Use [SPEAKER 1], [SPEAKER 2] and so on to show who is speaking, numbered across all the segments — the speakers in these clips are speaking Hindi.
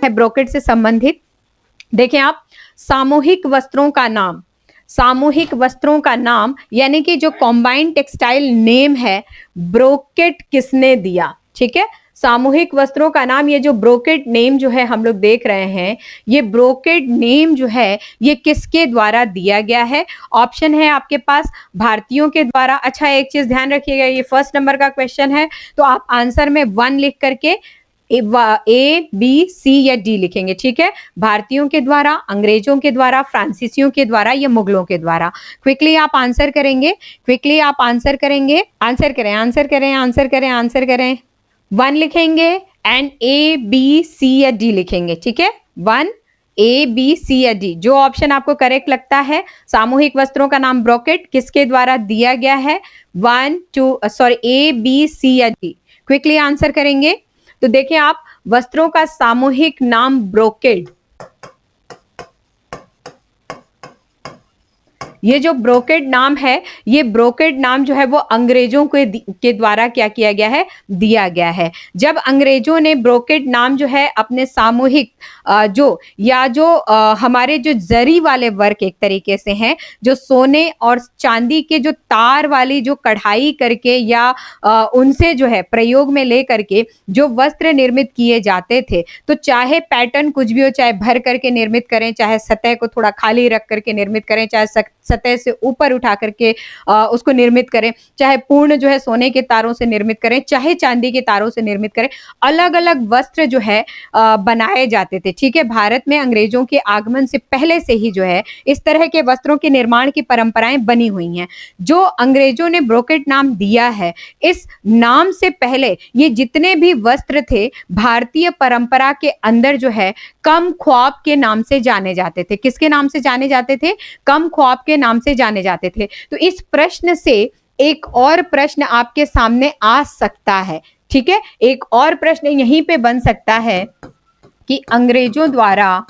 [SPEAKER 1] है ब्रोकेड से संबंधित। देखें आप, सामूहिक वस्त्रों का नाम, सामूहिक वस्त्रों का नाम यानी कि जो कॉम्बाइंड टेक्सटाइल नेम है, ब्रोकेड किसने दिया? ठीक है, सामूहिक वस्त्रों का नाम, ये जो ब्रोकेड नेम जो है हम लोग देख रहे हैं, ये ब्रोकेड नेम जो है ये किसके द्वारा दिया गया है? ऑप्शन है आपके पास भारतीयों के द्वारा। अच्छा, एक चीज ध्यान रखिएगा, ये फर्स्ट नंबर का क्वेश्चन है, तो आप आंसर में 1 लिख करके ए बी सी या डी लिखेंगे। ठीक है, भारतीयों के द्वारा, अंग्रेजों के द्वारा, फ्रांसीसियों के द्वारा या मुगलों के द्वारा। क्विकली आप आंसर करेंगे, क्विकली आप आंसर करेंगे, आंसर करें, आंसर करें, आंसर करें, आंसर करें। 1 लिखेंगे एंड ए बी सी या डी लिखेंगे। ठीक है, 1 ए बी सी या डी, जो ऑप्शन आपको करेक्ट लगता है। सामूहिक वस्त्रों का नाम ब्रोकेड किसके द्वारा दिया गया है? 1 2 सॉरी ए बी सी या डी, क्विकली आंसर करेंगे। तो देखिए आप, वस्त्रों का सामूहिक नाम ब्रोकेड, ये जो ब्रोकेड नाम है, ये ब्रोकेड नाम जो है वो अंग्रेजों के द्वारा क्या किया गया है? दिया गया है। जब अंग्रेजों ने ब्रोकेड नाम जो है अपने सामूहिक जो हमारे जो जरी वाले वर्क एक तरीके से हैं, जो सोने और चांदी के जो तार वाली जो कढ़ाई करके या उनसे जो है प्रयोग में ले करके जो वस्त्र निर्मित किए जाते थे, तो चाहे पैटर्न कुछ भी हो, चाहे भर करके निर्मित करें, चाहे सतह को थोड़ा खाली रख करके निर्मित करें, चाहे सतह से ऊपर उठा करके उसको निर्मित करें, चाहे पूर्ण जो है सोने के तारों से निर्मित करें, चाहे चांदी के तारों से निर्मित करें, अलग अलग वस्त्र जो है बनाए जाते थे। ठीक है, भारत में अंग्रेजों के आगमन से पहले से ही जो है इस तरह के वस्त्रों के निर्माण की परंपराएं बनी हुई हैं। जो अंग्रेजों ने ब्रोकेड नाम दिया है, इस नाम से पहले ये जितने भी वस्त्र थे भारतीय परंपरा के अंदर जो है कम ख्वाब के नाम से जाने जाते थे। किसके नाम से जाने जाते थे? कम ख्वाब के नाम से जाने जाते थे। तो इस प्रश्न से एक और प्रश्न आपके सामने आ सकता है। ठीक है, एक और प्रश्न यहीं पे बन सकता है कि अंग्रेजों द्वारा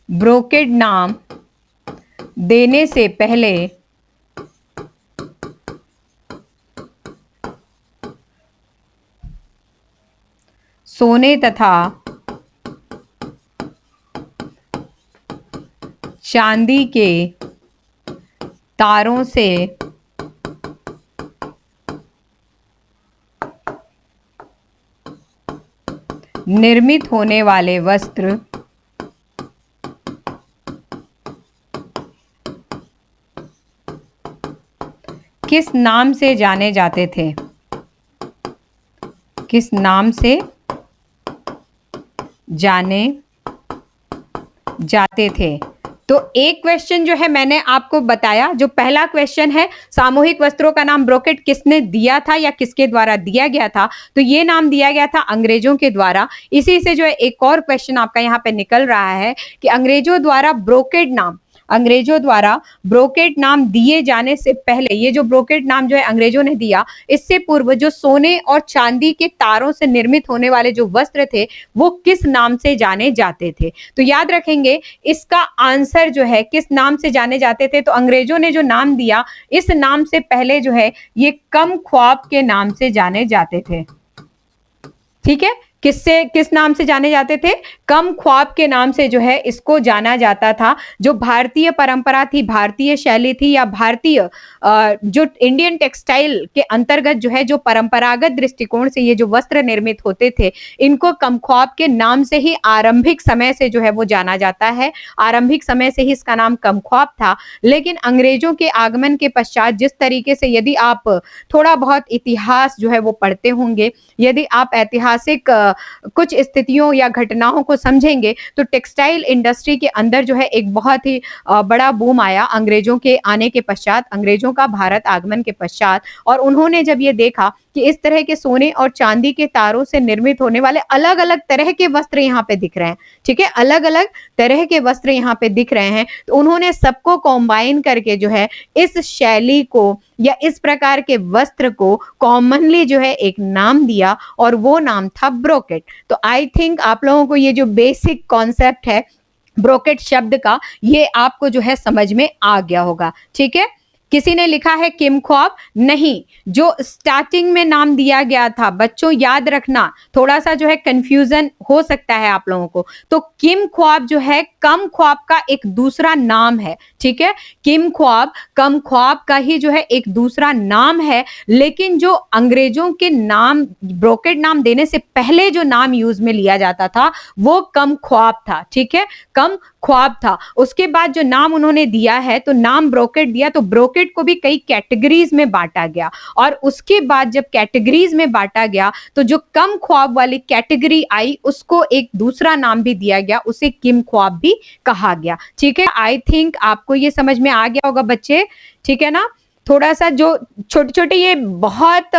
[SPEAKER 1] ब्रोकेड नाम देने से पहले सोने तथा चांदी के तारों से निर्मित होने वाले वस्त्र किस नाम से जाने जाते थे? किस नाम से जाने जाते थे? तो एक क्वेश्चन जो है मैंने आपको बताया, जो पहला क्वेश्चन है सामूहिक वस्त्रों का नाम ब्रोकेड किसने दिया था या किसके द्वारा दिया गया था, तो ये नाम दिया गया था अंग्रेजों के द्वारा। इसी से जो है एक और क्वेश्चन आपका यहाँ पे निकल रहा है कि अंग्रेजों द्वारा ब्रोकेड नाम, अंग्रेजों द्वारा ब्रोकेड नाम दिए जाने से पहले, ये जो ब्रोकेड नाम जो है अंग्रेजों ने दिया, इससे पूर्व जो सोने और चांदी के तारों से निर्मित होने वाले जो वस्त्र थे वो किस नाम से जाने जाते थे? तो याद रखेंगे, इसका आंसर जो है किस नाम से जाने जाते थे, तो अंग्रेजों ने जो नाम दिया, इस नाम से पहले जो है ये कम ख्वाब के नाम से जाने जाते थे। ठीक है, किस नाम से जाने जाते थे? कम ख्वाब के नाम से जो है इसको जाना जाता था। जो भारतीय परंपरा थी, भारतीय शैली थी, या भारतीय जो इंडियन टेक्सटाइल के अंतर्गत जो है जो परंपरागत दृष्टिकोण से ये जो वस्त्र निर्मित होते थे, इनको कम ख्वाब के नाम से ही आरंभिक समय से जो है वो जाना जाता है। आरंभिक समय से ही इसका नाम कम ख्वाब था। लेकिन अंग्रेजों के आगमन के पश्चात जिस तरीके से, यदि आप थोड़ा बहुत इतिहास जो है वो पढ़ते होंगे, यदि आप ऐतिहासिक कुछ स्थितियों या घटनाओं को समझेंगे, तो टेक्सटाइल इंडस्ट्री के अंदर जो है एक बहुत ही बड़ा बूम आया अंग्रेजों के आने के पश्चात, अंग्रेजों का भारत आगमन के पश्चात। और उन्होंने जब ये देखा कि इस तरह के सोने और चांदी के तारों से निर्मित होने वाले अलग अलग तरह के वस्त्र यहाँ पे दिख रहे हैं, ठीक है, अलग अलग तरह के वस्त्र यहाँ पे दिख रहे हैं, तो उन्होंने सबको कॉम्बाइन करके जो है इस शैली को या इस प्रकार के वस्त्र को कॉमनली जो है एक नाम दिया, और वो नाम था ब्रोकेड। तो आई थिंक आप लोगों को ये जो बेसिक कॉन्सेप्ट है ब्रोकेड शब्द का, ये आपको जो है समझ में आ गया होगा। ठीक है, किसी ने लिखा है किम ख्वाब, नहीं, जो स्टार्टिंग में नाम दिया गया था, बच्चों याद रखना, थोड़ा सा जो है कंफ्यूजन हो सकता है आप लोगों को। तो किम ख्वाब जो है कम ख्वाब का एक दूसरा नाम है, ठीक है। किम ख्वाब कम ख्वाब का ही जो है एक दूसरा नाम है, लेकिन जो अंग्रेजों के नाम, ब्रोकेट नाम देने से पहले जो नाम यूज में लिया जाता था वो कम ख्वाब था, ठीक है, कम ख्वाब था। उसके बाद जो नाम उन्होंने दिया है, तो नाम ब्रोकेट दिया, तो ब्रोकेट को भी कई कैटेगरीज में बांटा गया, और उसके बाद जब कैटेगरीज में बांटा गया तो जो कम ख्वाब वाली कैटेगरी आई उसको एक दूसरा नाम भी दिया गया, उसे किम ख्वाब भी कहा गया, ठीक है। आई थिंक आपको ये समझ में आ गया होगा बच्चे, ठीक है ना। थोड़ा सा जो छोटे छोटे, ये बहुत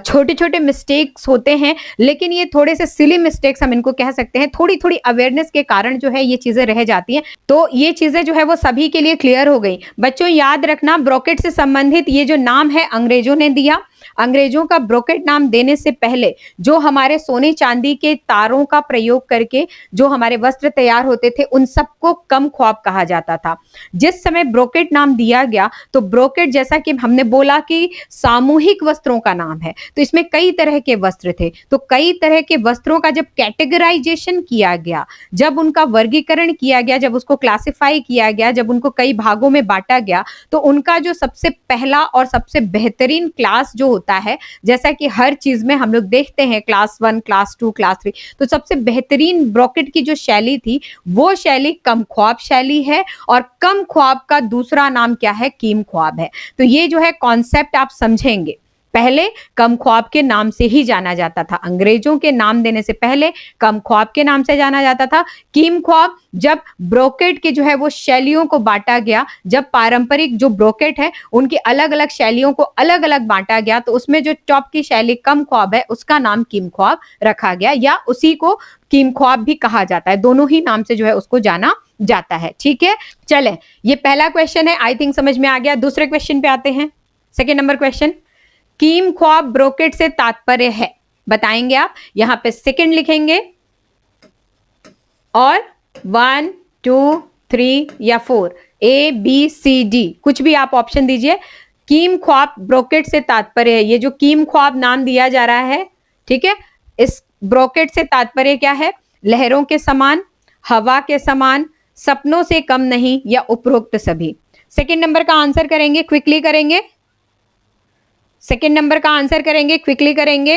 [SPEAKER 1] छोटे छोटे मिस्टेक्स होते हैं, लेकिन ये थोड़े से सिली मिस्टेक्स हम इनको कह सकते हैं, थोड़ी थोड़ी अवेयरनेस के कारण जो है ये चीजें रह जाती हैं। तो ये चीजें जो है वो सभी के लिए क्लियर हो गई। बच्चों याद रखना, ब्रोकेट से संबंधित ये जो नाम है अंग्रेजों ने दिया, अंग्रेजों का ब्रोकेट नाम देने से पहले जो हमारे सोने चांदी के तारों का प्रयोग करके जो हमारे वस्त्र तैयार होते थे उन सबको कम ख्वाब कहा जाता था। जिस समय ब्रोकेट नाम दिया गया तो ब्रोकेट, जैसा कि हमने बोला कि सामूहिक वस्त्रों का नाम है, तो इसमें कई तरह के वस्त्र थे, तो कई तरह के वस्त्रों का जब कैटेगराइजेशन किया गया, जब उनका वर्गीकरण किया गया, जब उसको क्लासिफाई किया गया, जब उनको कई भागों में बांटा गया, तो उनका जो सबसे पहला और सबसे बेहतरीन क्लास जो होता है, जैसा कि हर चीज में हम लोग देखते हैं क्लास 1, क्लास 2, क्लास 3, तो सबसे बेहतरीन ब्रोकेट की जो शैली थी वो शैली कम ख्वाब शैली है, और कम ख्वाब का दूसरा नाम क्या है, कीम ख्वाब है। तो ये जो है कॉन्सेप्ट आप समझेंगे। पहले कम ख्वाब के नाम से ही जाना जाता था, अंग्रेजों के नाम देने से पहले कम ख्वाब के नाम से जाना जाता था। कीम ख्वाब जब ब्रोकेट के जो है वो शैलियों को बांटा गया, जब पारंपरिक जो ब्रोकेट है उनकी अलग अलग शैलियों को अलग अलग बांटा गया, तो उसमें जो टॉप की शैली कम ख्वाब है उसका नाम कीम ख्वाब रखा गया, या उसी को कीम ख्वाब भी कहा जाता है, दोनों ही नाम से जो है उसको जाना जाता है, ठीक है। चले, ये पहला क्वेश्चन है, आई थिंक समझ में आ गया। दूसरे क्वेश्चन पे आते हैं। सेकेंड नंबर क्वेश्चन, कीम ख्वाब ब्रोकेट से तात्पर्य है, बताएंगे आप। यहां पे सेकंड लिखेंगे और 1, 2, 3 या 4, A, B, C, D कुछ भी आप ऑप्शन दीजिए। कीम ख्वाब ब्रोकेट से तात्पर्य है, ये जो कीम ख्वाब नाम दिया जा रहा है, ठीक है, इस ब्रोकेट से तात्पर्य क्या है, लहरों के समान, हवा के समान, सपनों से कम नहीं, या उपरोक्त सभी। सेकंड नंबर का आंसर करेंगे, क्विकली करेंगे, सेकेंड नंबर का आंसर करेंगे, क्विकली करेंगे।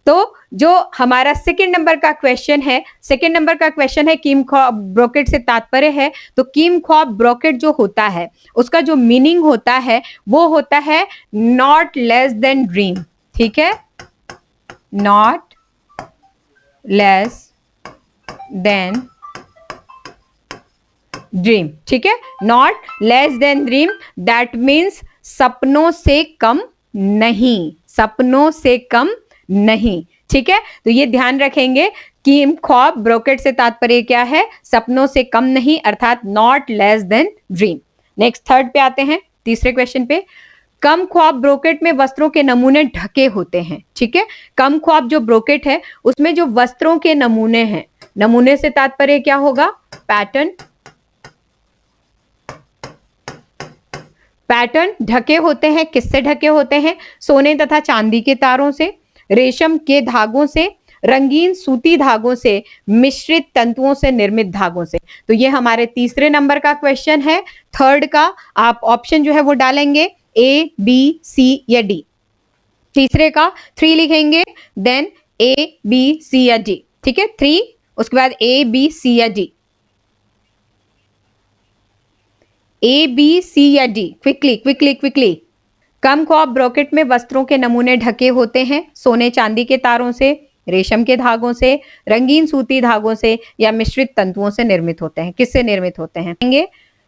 [SPEAKER 1] तो जो हमारा सेकेंड नंबर का क्वेश्चन है, सेकेंड नंबर का क्वेश्चन है कीम ख्वाब ब्रोकेट से तात्पर्य है, तो कीम ख्वाब ब्रोकेट जो होता है उसका जो मीनिंग होता है वो होता है नॉट लेस देन ड्रीम, ठीक है, नॉट लेस देन ड्रीम, ठीक है, not less than dream, that means सपनों से कम नहीं, सपनों से कम नहीं, ठीक है। तो ये ध्यान रखेंगे, कीम ख्वाब ब्रोकेट से तात्पर्य क्या है, सपनों से कम नहीं, अर्थात not less than dream. Next third पे आते हैं, तीसरे क्वेश्चन पे। कम ख्वाब ब्रोकेट में वस्त्रों के नमूने ढके होते हैं, ठीक है। कम ख्वाब जो ब्रोकेट है उसमें जो वस्त्रों के नमूने हैं, नमूने से तात्पर्य क्या होगा, पैटर्न, पैटर्न ढके होते हैं, किससे ढके होते हैं, सोने तथा चांदी के तारों से, रेशम के धागों से, रंगीन सूती धागों से, मिश्रित तंतुओं से निर्मित धागों से। तो ये हमारे तीसरे नंबर का क्वेश्चन है। थर्ड का आप ऑप्शन जो है वो डालेंगे A, B, C या D। तीसरे का 3 लिखेंगे, देन A, B, C या D, ठीक है, 3, उसके बाद A, B, C या D, A, B, C या D, क्विकली क्विकली क्विकली। कम ख्वाब ब्रोकेट में वस्त्रों के नमूने ढके होते हैं सोने चांदी के तारों से, रेशम के धागों से, रंगीन सूती धागों से, या मिश्रित तंतुओं से निर्मित होते हैं। किससे निर्मित होते हैं,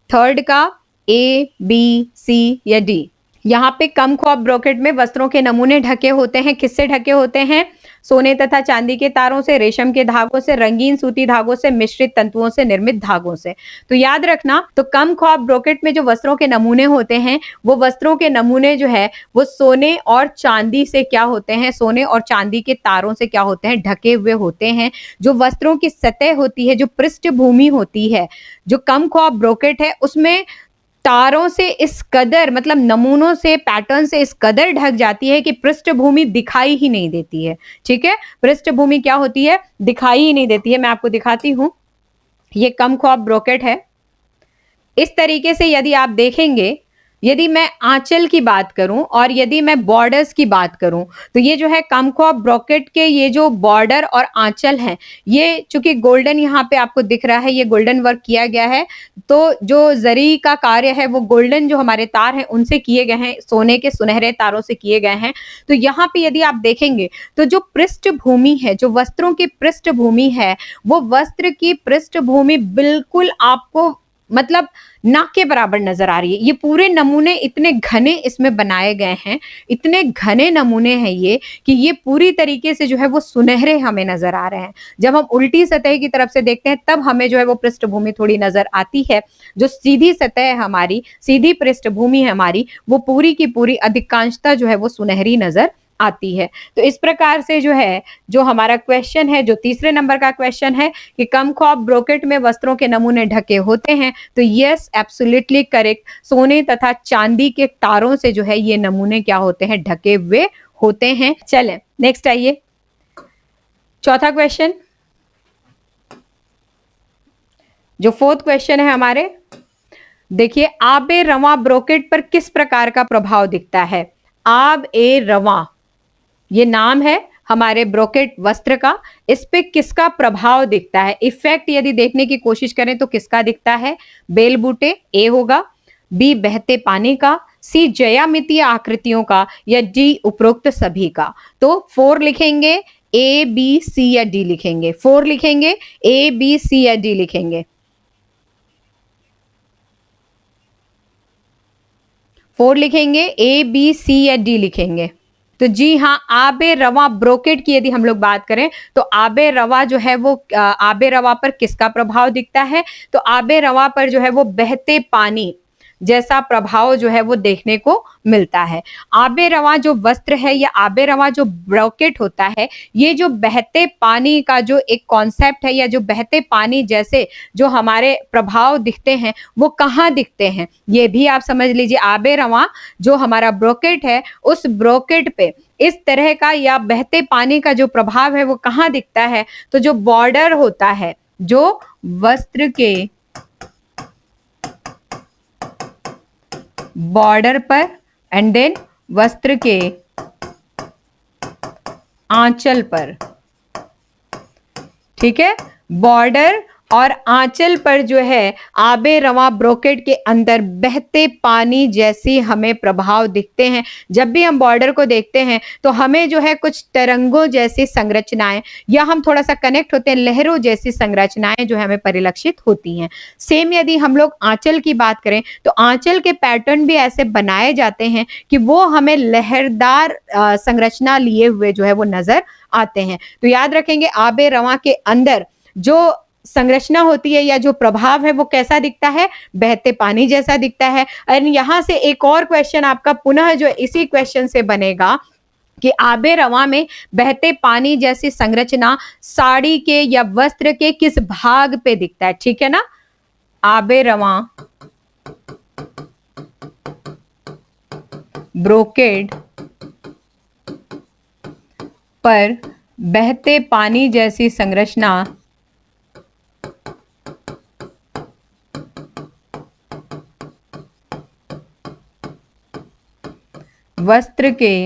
[SPEAKER 1] थर्ड का A, B, C या D। यहाँ पे कम ख्वाब ब्रोकेट में वस्त्रों के नमूने ढके होते हैं, किससे ढके होते हैं, सोने तथा चांदी के तारों से, रेशम के धागों से, रंगीन सूती धागों से, मिश्रित तंतुओं से निर्मित धागों से। तो याद रखना, तो कम ख्वाब ब्रोकेट में जो वस्त्रों के नमूने होते हैं वो वस्त्रों के नमूने जो है वो सोने और चांदी से क्या होते हैं, सोने और चांदी के तारों से क्या होते हैं, ढके हुए होते हैं। जो वस्त्रों की सतह होती है, जो पृष्ठभूमि होती है, जो कम ख्वाब ब्रोकेट है उसमें तारों से इस कदर, मतलब नमूनों से, पैटर्न से इस कदर ढक जाती है कि पृष्ठभूमि दिखाई ही नहीं देती है। ठीक है, पृष्ठभूमि क्या होती है, दिखाई ही नहीं देती है। मैं आपको दिखाती हूं, ये कम ख्वाब ब्रोकेट है। इस तरीके से यदि आप देखेंगे, यदि मैं आंचल की बात करूं और यदि मैं बॉर्डर्स की बात करूं, तो ये जो है कमख्वाब ब्रोकेट के ये जो बॉर्डर और आंचल हैं, ये चूंकि गोल्डन यहाँ पे आपको दिख रहा है, ये गोल्डन वर्क किया गया है, तो जो जरी का कार्य है वो गोल्डन जो हमारे तार हैं उनसे किए गए हैं, सोने के सुनहरे तारों से किए गए हैं। तो यहाँ पे यदि आप देखेंगे तो जो पृष्ठभूमि है, जो वस्त्रों की पृष्ठभूमि है, वो वस्त्र की पृष्ठभूमि बिल्कुल आपको मतलब ना के बराबर नजर आ रही है। ये पूरे नमूने इतने घने इसमें बनाए गए हैं, इतने घने नमूने हैं ये, कि ये पूरी तरीके से जो है वो सुनहरे हमें नजर आ रहे हैं। जब हम उल्टी सतह की तरफ से देखते हैं तब हमें जो है वो पृष्ठभूमि थोड़ी नजर आती है। जो सीधी सतह है हमारी, सीधी पृष्ठभूमि है हमारी, वो पूरी की पूरी अधिकांशता जो है वो सुनहरी नजर आती है। तो इस प्रकार से जो है, जो हमारा क्वेश्चन है, जो तीसरे नंबर का क्वेश्चन है कि कमख्वाब ब्रोकेट में वस्त्रों के नमूने ढके होते हैं, तो यस, एब्सोल्युटली करेक्ट, सोने तथा चांदी के तारों से जो है ये नमूने क्या होते हैं, ढके हुए होते हैं। चलें नेक्स्ट आइए, चौथा क्वेश्चन, जो फोर्थ क्वेश्चन है हमारे, देखिए, आब ए रवां ब्रोकेट पर किस प्रकार का प्रभाव दिखता है। आब ए रवां, ये नाम है हमारे ब्रोकेट वस्त्र का, इस पे किसका प्रभाव दिखता है, इफेक्ट यदि देखने की कोशिश करें तो किसका दिखता है। बेल बूटे, ए होगा, बी बहते पानी का, सी ज्यामितीय आकृतियों का, या डी उपरोक्त सभी का। तो 4 लिखेंगे, ए बी सी या डी लिखेंगे, 4 लिखेंगे, ए बी सी या डी लिखेंगे, 4 लिखेंगे, ए बी सी या डी लिखेंगे। तो जी हाँ, आबे रवा ब्रोकेट की यदि हम लोग बात करें तो आबे रवा जो है वो आबे रवा पर किसका प्रभाव दिखता है, तो आबे रवा पर जो है वो बहते पानी जैसा प्रभाव जो है वो देखने को मिलता है। आबे रवा जो वस्त्र है या आबे रवा जो ब्रोकेट होता है, ये जो बहते पानी का जो एक कॉन्सेप्ट है, या जो बहते पानी जैसे जो हमारे प्रभाव दिखते हैं, वो कहाँ दिखते हैं, ये भी आप समझ लीजिए। आबे रवा जो हमारा ब्रोकेट है, उस ब्रोकेट पे इस तरह का या बहते पानी का जो प्रभाव है वो कहाँ दिखता है, तो जो बॉर्डर होता है, जो वस्त्र के बॉर्डर पर, एंड देन वस्त्र के आंचल पर, ठीक है, बॉर्डर और आंचल पर जो है आबे रवा ब्रोकेट के अंदर बहते पानी जैसी हमें प्रभाव दिखते हैं। जब भी हम बॉर्डर को देखते हैं तो हमें जो है कुछ तरंगों जैसी संरचनाएं, या हम थोड़ा सा कनेक्ट होते हैं, लहरों जैसी संरचनाएं जो है हमें परिलक्षित होती हैं। सेम यदि हम लोग आंचल की बात करें तो आंचल के पैटर्न भी ऐसे बनाए जाते हैं कि वो हमें लहरदार संरचना लिए हुए जो है वो नजर आते हैं। तो याद रखेंगे, आबे रवा के अंदर जो संरचना होती है या जो प्रभाव है वो कैसा दिखता है, बहते पानी जैसा दिखता है। और यहां से एक और क्वेश्चन आपका पुनः जो इसी क्वेश्चन से बनेगा कि आबे रवा में बहते पानी जैसी संरचना साड़ी के या वस्त्र के किस भाग पे दिखता है। ठीक है ना, आबे रवा ब्रोकेड पर बहते पानी जैसी संरचना वस्त्र के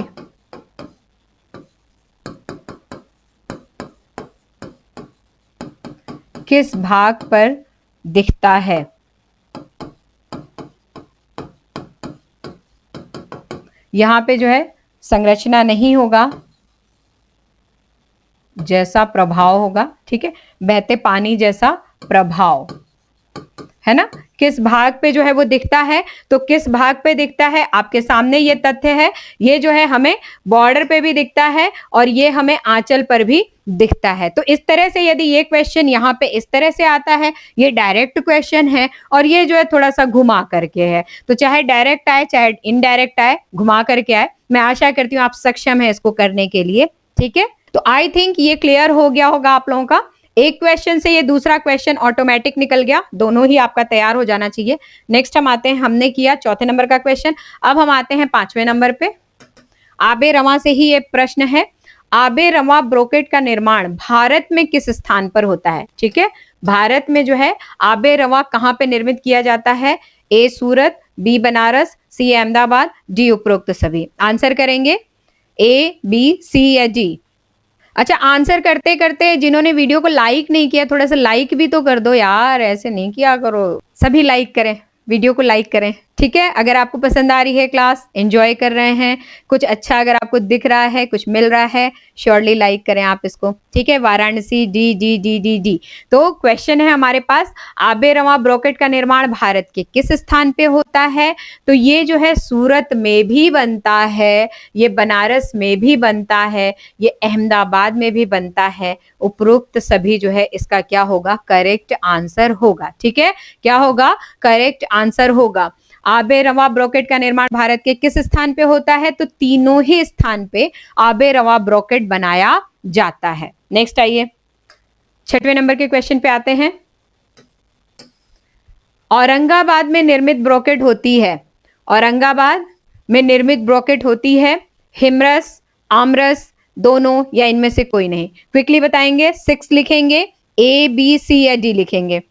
[SPEAKER 1] किस भाग पर दिखता है। यहां पे जो है संरचना नहीं होगा, जैसा प्रभाव होगा, ठीक है, बहते पानी जैसा प्रभाव है ना, किस भाग पे जो है वो दिखता है। तो किस भाग पे दिखता है, आपके सामने ये तथ्य है, ये जो है हमें बॉर्डर पे भी दिखता है और ये हमें आंचल पर भी दिखता है। तो इस तरह से यदि ये क्वेश्चन यहाँ पे इस तरह से आता है, ये डायरेक्ट क्वेश्चन है, और ये जो है थोड़ा सा घुमा करके है, तो चाहे डायरेक्ट आए चाहे इनडायरेक्ट आए, घुमा करके आए, मैं आशा करती हूँ आप सक्षम है इसको करने के लिए। ठीक है, तो आई थिंक ये क्लियर हो गया होगा आप लोगों का। एक क्वेश्चन से ये दूसरा क्वेश्चन ऑटोमेटिक निकल गया, दोनों ही आपका तैयार हो जाना चाहिए। नेक्स्ट हम आते हैं, हमने किया चौथे नंबर का क्वेश्चन। अब हम आते हैं पांचवें नंबर पे। आबे रवा से ही ये प्रश्न है, आबे रवा ब्रोकेट का निर्माण भारत में किस स्थान पर होता है? ठीक है, भारत में जो है आबे रवा कहां पे निर्मित किया जाता है? ए सूरत, बी बनारस, सी अहमदाबाद, डी उपरोक्त सभी। आंसर करेंगे ए, बी, सी या डी। अच्छा, आंसर करते करते जिन्होंने वीडियो को लाइक नहीं किया, थोड़ा सा लाइक भी तो कर दो यार, ऐसे नहीं किया करो। सभी लाइक करें, वीडियो को लाइक करें, ठीक है। अगर आपको पसंद आ रही है क्लास, एंजॉय कर रहे हैं, कुछ अच्छा अगर आपको दिख रहा है, कुछ मिल रहा है, श्योरली लाइक करें आप इसको, ठीक है। Varanasi, D D D D D. तो क्वेश्चन है हमारे पास, आबे रवा ब्रोकेट का निर्माण भारत के किस स्थान पे होता है? तो ये जो है सूरत में भी बनता है, ये बनारस में भी बनता है, ये अहमदाबाद में भी बनता है। उपरोक्त सभी जो है इसका क्या होगा? करेक्ट आंसर होगा, ठीक है। क्या होगा? करेक्ट आंसर होगा। आबे रवा ब्रोकेट का निर्माण भारत के किस स्थान पे होता है? तो तीनों ही स्थान पे आबे रवा ब्रोकेट बनाया जाता है। नेक्स्ट आइए, छठवें नंबर के क्वेश्चन पे आते हैं। औरंगाबाद में निर्मित ब्रोकेट होती है, औरंगाबाद में निर्मित ब्रोकेट होती है हिमरस, आमरस, दोनों या इनमें से कोई नहीं? क्विकली बताएंगे, 6 लिखेंगे, ए, बी, सी या डी लिखेंगे।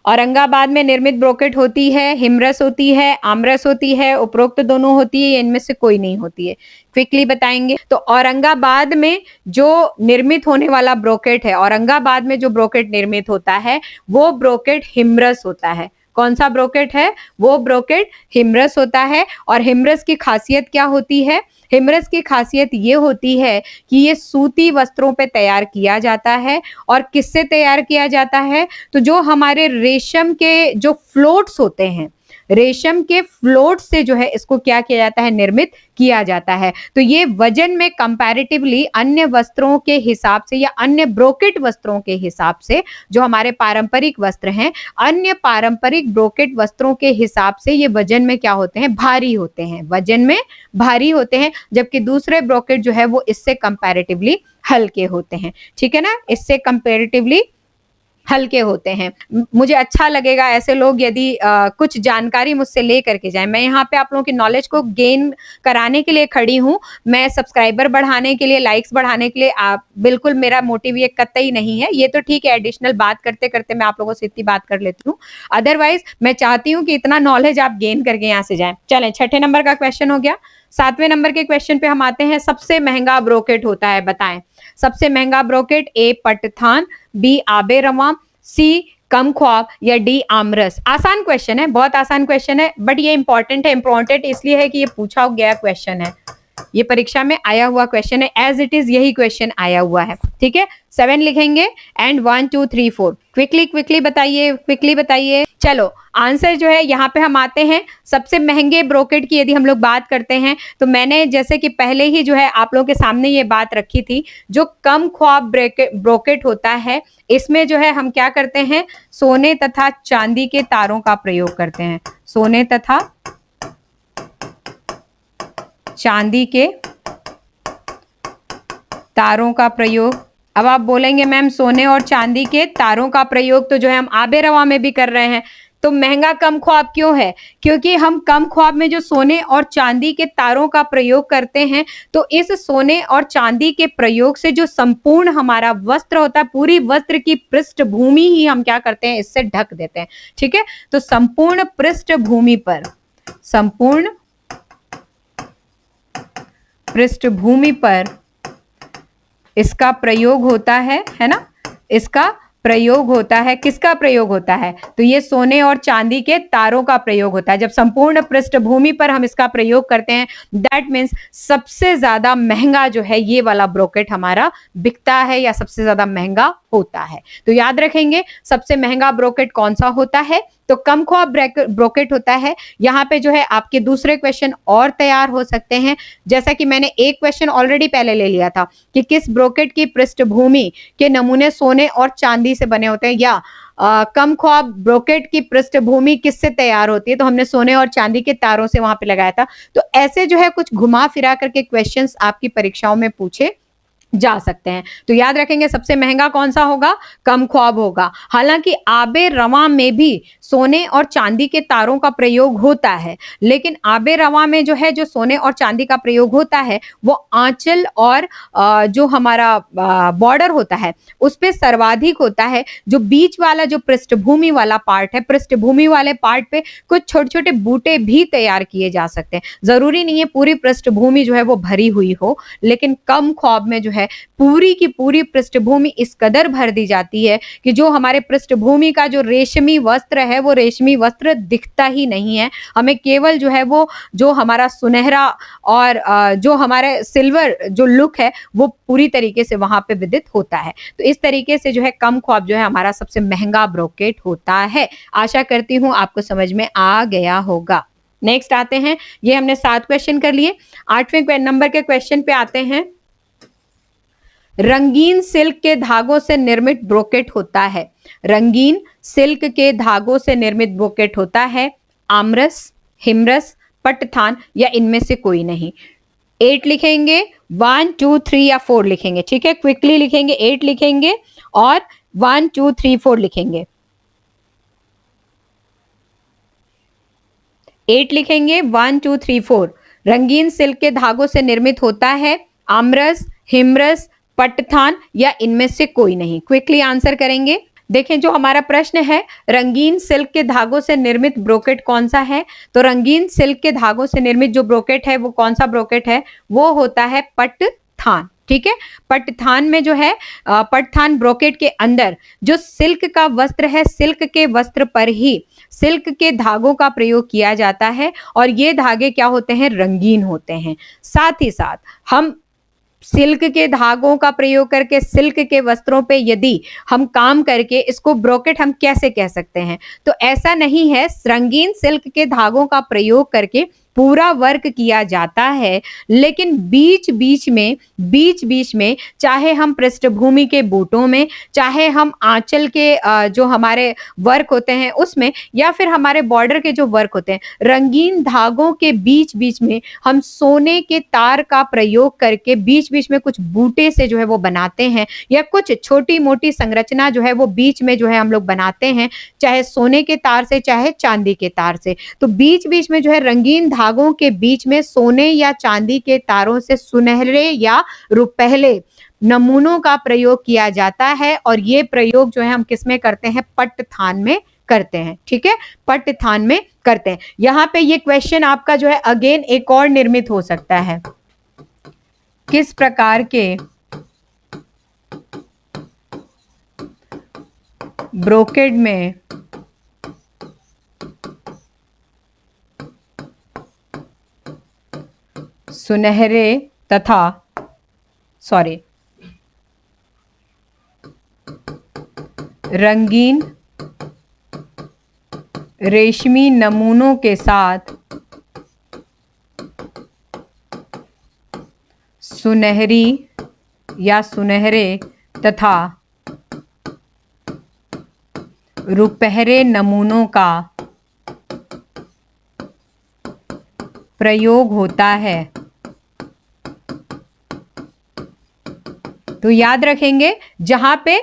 [SPEAKER 1] औरंगाबाद में निर्मित ब्रोकेट होती है, हिमरस होती है, आमरस होती है, उपरोक्त दोनों होती है, या इनमें से कोई नहीं होती है? क्विकली बताएंगे। तो औरंगाबाद में जो निर्मित होने वाला ब्रोकेट है, औरंगाबाद में जो ब्रोकेट निर्मित होता है वो ब्रोकेट हिमरस होता है। कौन सा ब्रोकेट है? वो ब्रोकेट हिमरस होता है। और हिमरस की खासियत क्या होती है? हिमरस की खासियत ये होती है कि ये सूती वस्त्रों पे तैयार किया जाता है। और किससे तैयार किया जाता है? तो जो हमारे रेशम के जो फ्लोट्स होते हैं, रेशम के फ्लोट से जो है इसको क्या किया जाता है? निर्मित किया जाता है। तो ये वजन में कंपैरेटिवली अन्य वस्त्रों के हिसाब से या अन्य ब्रोकेट वस्त्रों के हिसाब से, जो हमारे पारंपरिक वस्त्र हैं, अन्य पारंपरिक ब्रोकेट वस्त्रों के हिसाब से ये वजन में क्या होते हैं? भारी होते हैं, वजन में भारी होते हैं। जबकि दूसरे ब्रोकेट जो है वो इससे कंपैरेटिवली हल्के होते हैं, ठीक है ना, इससे कंपैरेटिवली हल्के होते हैं। मुझे अच्छा लगेगा ऐसे लोग यदि कुछ जानकारी मुझसे ले करके जाएं। मैं यहाँ पे आप लोगों की नॉलेज को गेन कराने के लिए खड़ी हूँ। मैं सब्सक्राइबर बढ़ाने के लिए, लाइक्स बढ़ाने के लिए आप बिल्कुल, मेरा मोटिव ये कतई नहीं है। ये तो ठीक है, एडिशनल बात करते करते मैं आप लोगों से इतनी बात कर लेती हूँ। अदरवाइज मैं चाहती हूँ कि इतना नॉलेज आप गेन करके यहाँ से जाए। चलें, छठे नंबर का क्वेश्चन हो गया। सातवें नंबर के क्वेश्चन पे हम आते हैं। सबसे महंगा ब्रोकेट होता है, बताएं सबसे महंगा ब्रोकेट? ए पटथान, बी आबे रवा, सी कम ख्वाब या डी आमरस। आसान क्वेश्चन है, बहुत आसान क्वेश्चन है, बट ये इंपॉर्टेंट है। इंपॉर्टेंट इसलिए है कि ये पूछा गया क्वेश्चन है, ये परीक्षा में आया हुआ क्वेश्चन है, एज इट इज यही क्वेश्चन आया हुआ है, ठीक है। 7 लिखेंगे एंड 1 2 3 4। क्विकली बताइए, क्विकली बताइए। चलो, आंसर जो है यहाँ पे हम आते हैं। सबसे महंगे ब्रोकेट की यदि हम लोग बात करते हैं तो मैंने जैसे कि पहले ही जो है आप लोगों के सामने ये बात रखी थी, जो कम ख्वाब ब्रोकेट होता है, इसमें जो है हम क्या करते हैं? सोने तथा चांदी के तारों का प्रयोग करते हैं, सोने तथा चांदी के तारों का प्रयोग। अब आप बोलेंगे मैम सोने और चांदी के तारों का प्रयोग तो जो है हम आबे रवा में भी कर रहे हैं, तो महंगा कम ख्वाब क्यों है? क्योंकि हम कम ख्वाब में जो सोने और चांदी के तारों का प्रयोग करते हैं, तो इस सोने और चांदी के प्रयोग से जो संपूर्ण हमारा वस्त्र होता है, पूरी वस्त्र की पृष्ठभूमि ही हम क्या करते हैं? इससे ढक देते हैं, ठीक है। तो संपूर्ण पृष्ठभूमि पर इसका प्रयोग होता है ना, इसका प्रयोग होता है। किसका प्रयोग होता है? तो ये सोने और चांदी के तारों का प्रयोग होता है। जब संपूर्ण पृष्ठभूमि पर हम इसका प्रयोग करते हैं, दैट मीन्स सबसे ज्यादा महंगा जो है ये वाला ब्रोकेट हमारा बिकता है या सबसे ज्यादा महंगा होता है। तो याद रखेंगे सबसे महंगा ब्रोकेट कौन सा होता है? तो कम ख्वाब ब्रोकेट होता है। यहाँ पे जो है आपके दूसरे क्वेश्चन और तैयार हो सकते हैं। जैसा कि मैंने एक क्वेश्चन ऑलरेडी पहले ले लिया था कि किस ब्रोकेट की पृष्ठभूमि के नमूने सोने और चांदी से बने होते हैं, या कम ख्वाब ब्रोकेट की पृष्ठभूमि किससे तैयार होती है, तो हमने सोने और चांदी के तारों से वहां पे लगाया था। तो ऐसे जो है कुछ घुमा फिरा करके क्वेश्चंस आपकी परीक्षाओं में पूछे जा सकते हैं। तो याद रखेंगे सबसे महंगा कौन सा होगा? कम ख्वाब होगा। हालांकि आबे रवा में भी सोने और चांदी के तारों का प्रयोग होता है, लेकिन आबे रवा में जो है जो सोने और चांदी का प्रयोग होता है वो आंचल और जो हमारा बॉर्डर होता है उस पे सर्वाधिक होता है। जो बीच वाला जो पृष्ठभूमि वाला पार्ट है, पृष्ठभूमि वाले पार्ट पे कुछ छोटे छोटे बूटे भी तैयार किए जा सकते हैं। जरूरी नहीं है पूरी पृष्ठभूमि जो है वो भरी हुई हो, लेकिन कम ख्वाब में जो है पूरी की पूरी पृष्ठभूमि इस कदर भर दी जाती है कि जो हमारे पृष्ठभूमि का जो रेशमी वस्त्र है वो रेशमी वस्त्र दिखता ही नहीं है। हमें केवल जो है वो जो हमारा सुनहरा और जो हमारे सिल्वर जो लुक है वो पूरी तरीके से वहां पे विदित होता है। तो इस तरीके से जो है कम ख्वाब जो है हमारा सबसे महंगा ब्रोकेट होता है। आशा करती हूँ आपको समझ में आ गया होगा। नेक्स्ट आते हैं, ये हमने 7 क्वेश्चन कर लिए। 8वें नंबर के क्वेश्चन पे आते हैं। रंगीन सिल्क के धागों से निर्मित ब्रोकेट होता है। रंगीन सिल्क के धागों से निर्मित ब्रोकेट होता है आमरस, हिमरस, पटथान या इनमें से कोई नहीं। 8 लिखेंगे, 1 2 3 या 4 लिखेंगे, ठीक है। क्विकली लिखेंगे, 8 लिखेंगे और 1 2 3 4 लिखेंगे। 8 लिखेंगे, 1 2 3 4। रंगीन सिल्क के धागों से निर्मित होता है आमरस, हिमरस, पटथान या इनमें से कोई नहीं। क्विकली आंसर करेंगे। देखें जो हमारा प्रश्न है, रंगीन सिल्क के धागों से निर्मित ब्रोकेट कौन सा है? तो रंगीन सिल्क के धागों से निर्मित जो ब्रोकेट है वो कौन सा ब्रोकेट है? वो होता है पटथान, ठीक है। पटथान में जो है पटथान ब्रोकेट के अंदर जो सिल्क का वस्त्र है, सिल्क के वस्त्र पर ही सिल्क के धागों का प्रयोग किया जाता है और ये धागे क्या होते हैं? रंगीन होते हैं। साथ ही साथ हम सिल्क के धागों का प्रयोग करके सिल्क के वस्त्रों पे यदि हम काम करके इसको ब्रोकेट हम कैसे कह सकते हैं? तो ऐसा नहीं है, रंगीन सिल्क के धागों का प्रयोग करके पूरा वर्क किया जाता है, लेकिन बीच बीच में चाहे हम पृष्ठभूमि के बूटों में, चाहे हम आंचल के जो हमारे वर्क होते हैं उसमें, या फिर हमारे बॉर्डर के जो वर्क होते हैं, रंगीन धागों के बीच बीच में हम सोने के तार का प्रयोग करके बीच बीच में कुछ बूटे से जो है वो बनाते हैं, या कुछ छोटी मोटी संरचना जो है वो बीच में जो है हम लोग बनाते हैं, चाहे सोने के तार से चाहे चांदी के तार से। तो बीच बीच में जो है रंगीन धागों के बीच में सोने या चांदी के तारों से सुनहरे या रुपहले नमूनों का प्रयोग किया जाता है, और ये प्रयोग जो है हम किस में करते हैं? पटथान में करते हैं, ठीक है। पटथान में करते हैं। यहां पे ये क्वेश्चन आपका जो है अगेन एक और निर्मित हो सकता है, किस प्रकार के ब्रोकेड में सुनहरे तथा रंगीन रेशमी नमूनों के साथ सुनहरी या सुनहरे तथा रुपहरे नमूनों का प्रयोग होता है। तो याद रखेंगे, जहां पे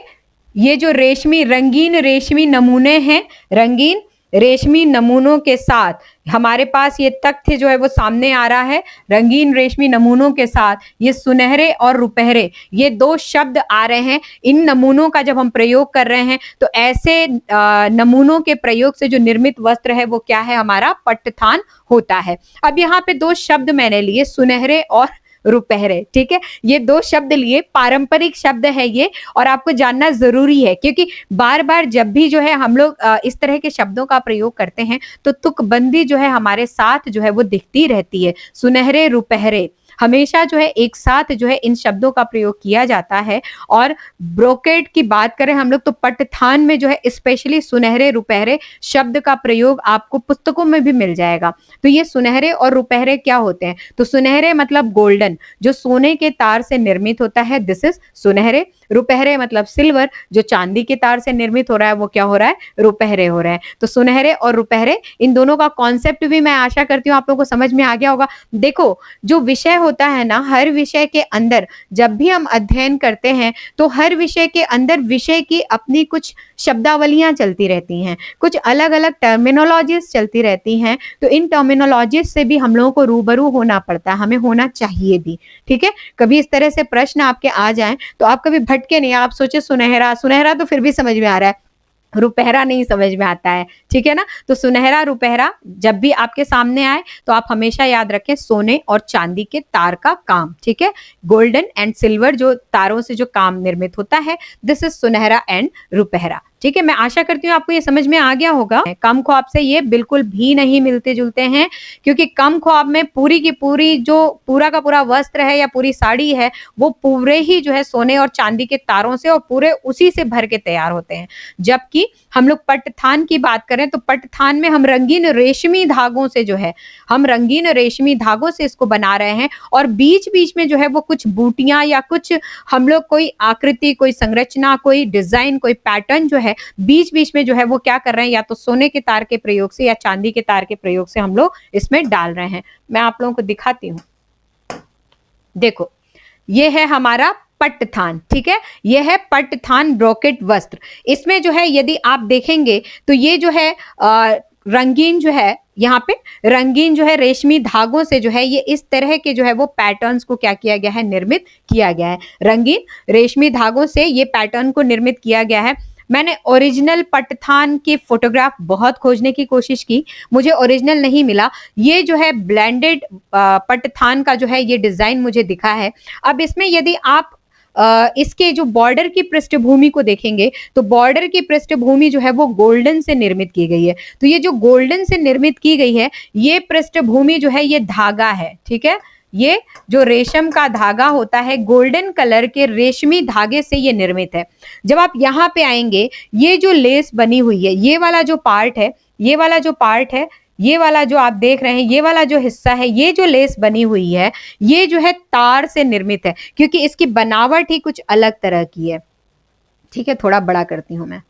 [SPEAKER 1] ये जो रंगीन रेशमी नमूने हैं, रंगीन रेशमी नमूनों के साथ हमारे पास ये तथ्य जो है वो सामने आ रहा है, रंगीन रेशमी नमूनों के साथ ये सुनहरे और रुपहरे, ये 2 शब्द आ रहे हैं। इन नमूनों का जब हम प्रयोग कर रहे हैं तो ऐसे नमूनों के प्रयोग से जो निर्मित वस्त्र है वो क्या है? हमारा पटथान होता है। अब यहाँ पे 2 शब्द मैंने लिए, सुनहरे और रुपहरे, ठीक है। ये 2 शब्द लिए, पारंपरिक शब्द है ये, और आपको जानना जरूरी है, क्योंकि बार बार जब भी जो है हम लोग इस तरह के शब्दों का प्रयोग करते हैं तो तुकबंदी जो है हमारे साथ जो है वो दिखती रहती है। सुनहरे रुपहरे हमेशा जो है एक साथ जो है इन शब्दों का प्रयोग किया जाता है। और ब्रोकेड की बात करें हम लोग तो पटथान में जो है स्पेशली सुनहरे रुपहरे शब्द का प्रयोग आपको पुस्तकों में भी मिल जाएगा। तो ये सुनहरे और रुपहरे क्या होते हैं? तो सुनहरे मतलब गोल्डन, जो सोने के तार से निर्मित होता है, दिस इज सुनहरे। रुपहरे मतलब सिल्वर, जो चांदी के तार से निर्मित हो रहा है वो क्या हो रहा है, रुपहरे हो रहे हैं। तो सुनहरे और रुपहरे, इन दोनों का कॉन्सेप्ट भी मैं आशा करती हूँ आप लोगों को समझ में आ गया होगा। देखो, जो विषय होता है ना, हर विषय के अंदर जब भी हम अध्ययन करते हैं तो हर विषय के अंदर विषय की अपनी कुछ शब्दावलियां चलती रहती हैं, कुछ अलग अलग टर्मिनोलॉजीज चलती रहती हैं। तो इन टर्मिनोलॉजीज से भी हम लोगों को रूबरू होना पड़ता है, हमें होना चाहिए भी। ठीक है, कभी इस तरह से प्रश्न आपके आ जाएं तो आप कभी भटके नहीं, आप सोचे सुनहरा, सुनहरा तो फिर भी समझ में आ रहा है, रुपहरा नहीं समझ में आता है। ठीक है ना, तो सुनहरा रुपहरा जब भी आपके सामने आए तो आप हमेशा याद रखें सोने और चांदी के तार का काम। ठीक है, गोल्डन एंड सिल्वर जो तारों से जो काम निर्मित होता है, दिस इज सुनहरा एंड रुपहरा। ठीक है, मैं आशा करती हूँ आपको ये समझ में आ गया होगा। कम ख्वाब से ये बिल्कुल भी नहीं मिलते जुलते हैं, क्योंकि कम ख्वाब में पूरी की पूरी जो पूरा का पूरा वस्त्र है या पूरी साड़ी है वो पूरे ही जो है सोने और चांदी के तारों से और पूरे उसी से भर के तैयार होते हैं। जबकि हम लोग पटथान की बात करें तो पटथान में हम रंगीन रेशमी धागों से जो है, हम रंगीन रेशमी धागों से इसको बना रहे हैं, और बीच बीच में जो है वो कुछ बूटियां या कुछ हम लोग कोई आकृति, कोई संरचना, कोई डिजाइन, कोई पैटर्न जो है बीच बीच में जो है वो क्या कर रहे हैं, या तो सोने के तार के प्रयोग से या चांदी के तार के प्रयोग से हम लोग इसमें डाल रहे हैं। मैं आप लोगों को दिखाती हूं, देखो ये है हमारा पटथान। ठीक है, यह है पटथान ब्रोकेट वस्त्र। इसमें जो है यदि आप देखेंगे तो ये जो है रंगीन जो है, यहाँ पे रंगीन जो है रेशमी धागों से जो है ये इस तरह के जो है वो पैटर्न्स को क्या किया गया है, निर्मित किया गया है। रंगीन रेशमी धागों से ये पैटर्न को निर्मित किया गया है। मैंने ओरिजिनल पटथान की फोटोग्राफ बहुत खोजने की कोशिश की, मुझे ओरिजिनल नहीं मिला। ये जो है ब्लेंडेड पटथान का जो है ये डिजाइन मुझे दिखा है। अब इसमें यदि आप इसके जो बॉर्डर की पृष्ठभूमि को देखेंगे तो बॉर्डर की पृष्ठभूमि जो है वो गोल्डन से निर्मित की गई है। तो ये जो गोल्डन से निर्मित की गई है ये पृष्ठभूमि जो है ये धागा है। ठीक है, ये जो रेशम का धागा होता है गोल्डन कलर के रेशमी धागे से ये निर्मित है। जब आप यहाँ पे आएंगे, ये जो लेस बनी हुई है, ये वाला जो पार्ट है, ये वाला जो पार्ट है, ये वाला जो आप देख रहे हैं, ये वाला जो हिस्सा है, ये जो लेस बनी हुई है ये जो है तार से निर्मित है, क्योंकि इसकी बनावट ही कुछ अलग तरह की है। ठीक है, थोड़ा बड़ा करती हूं मैं।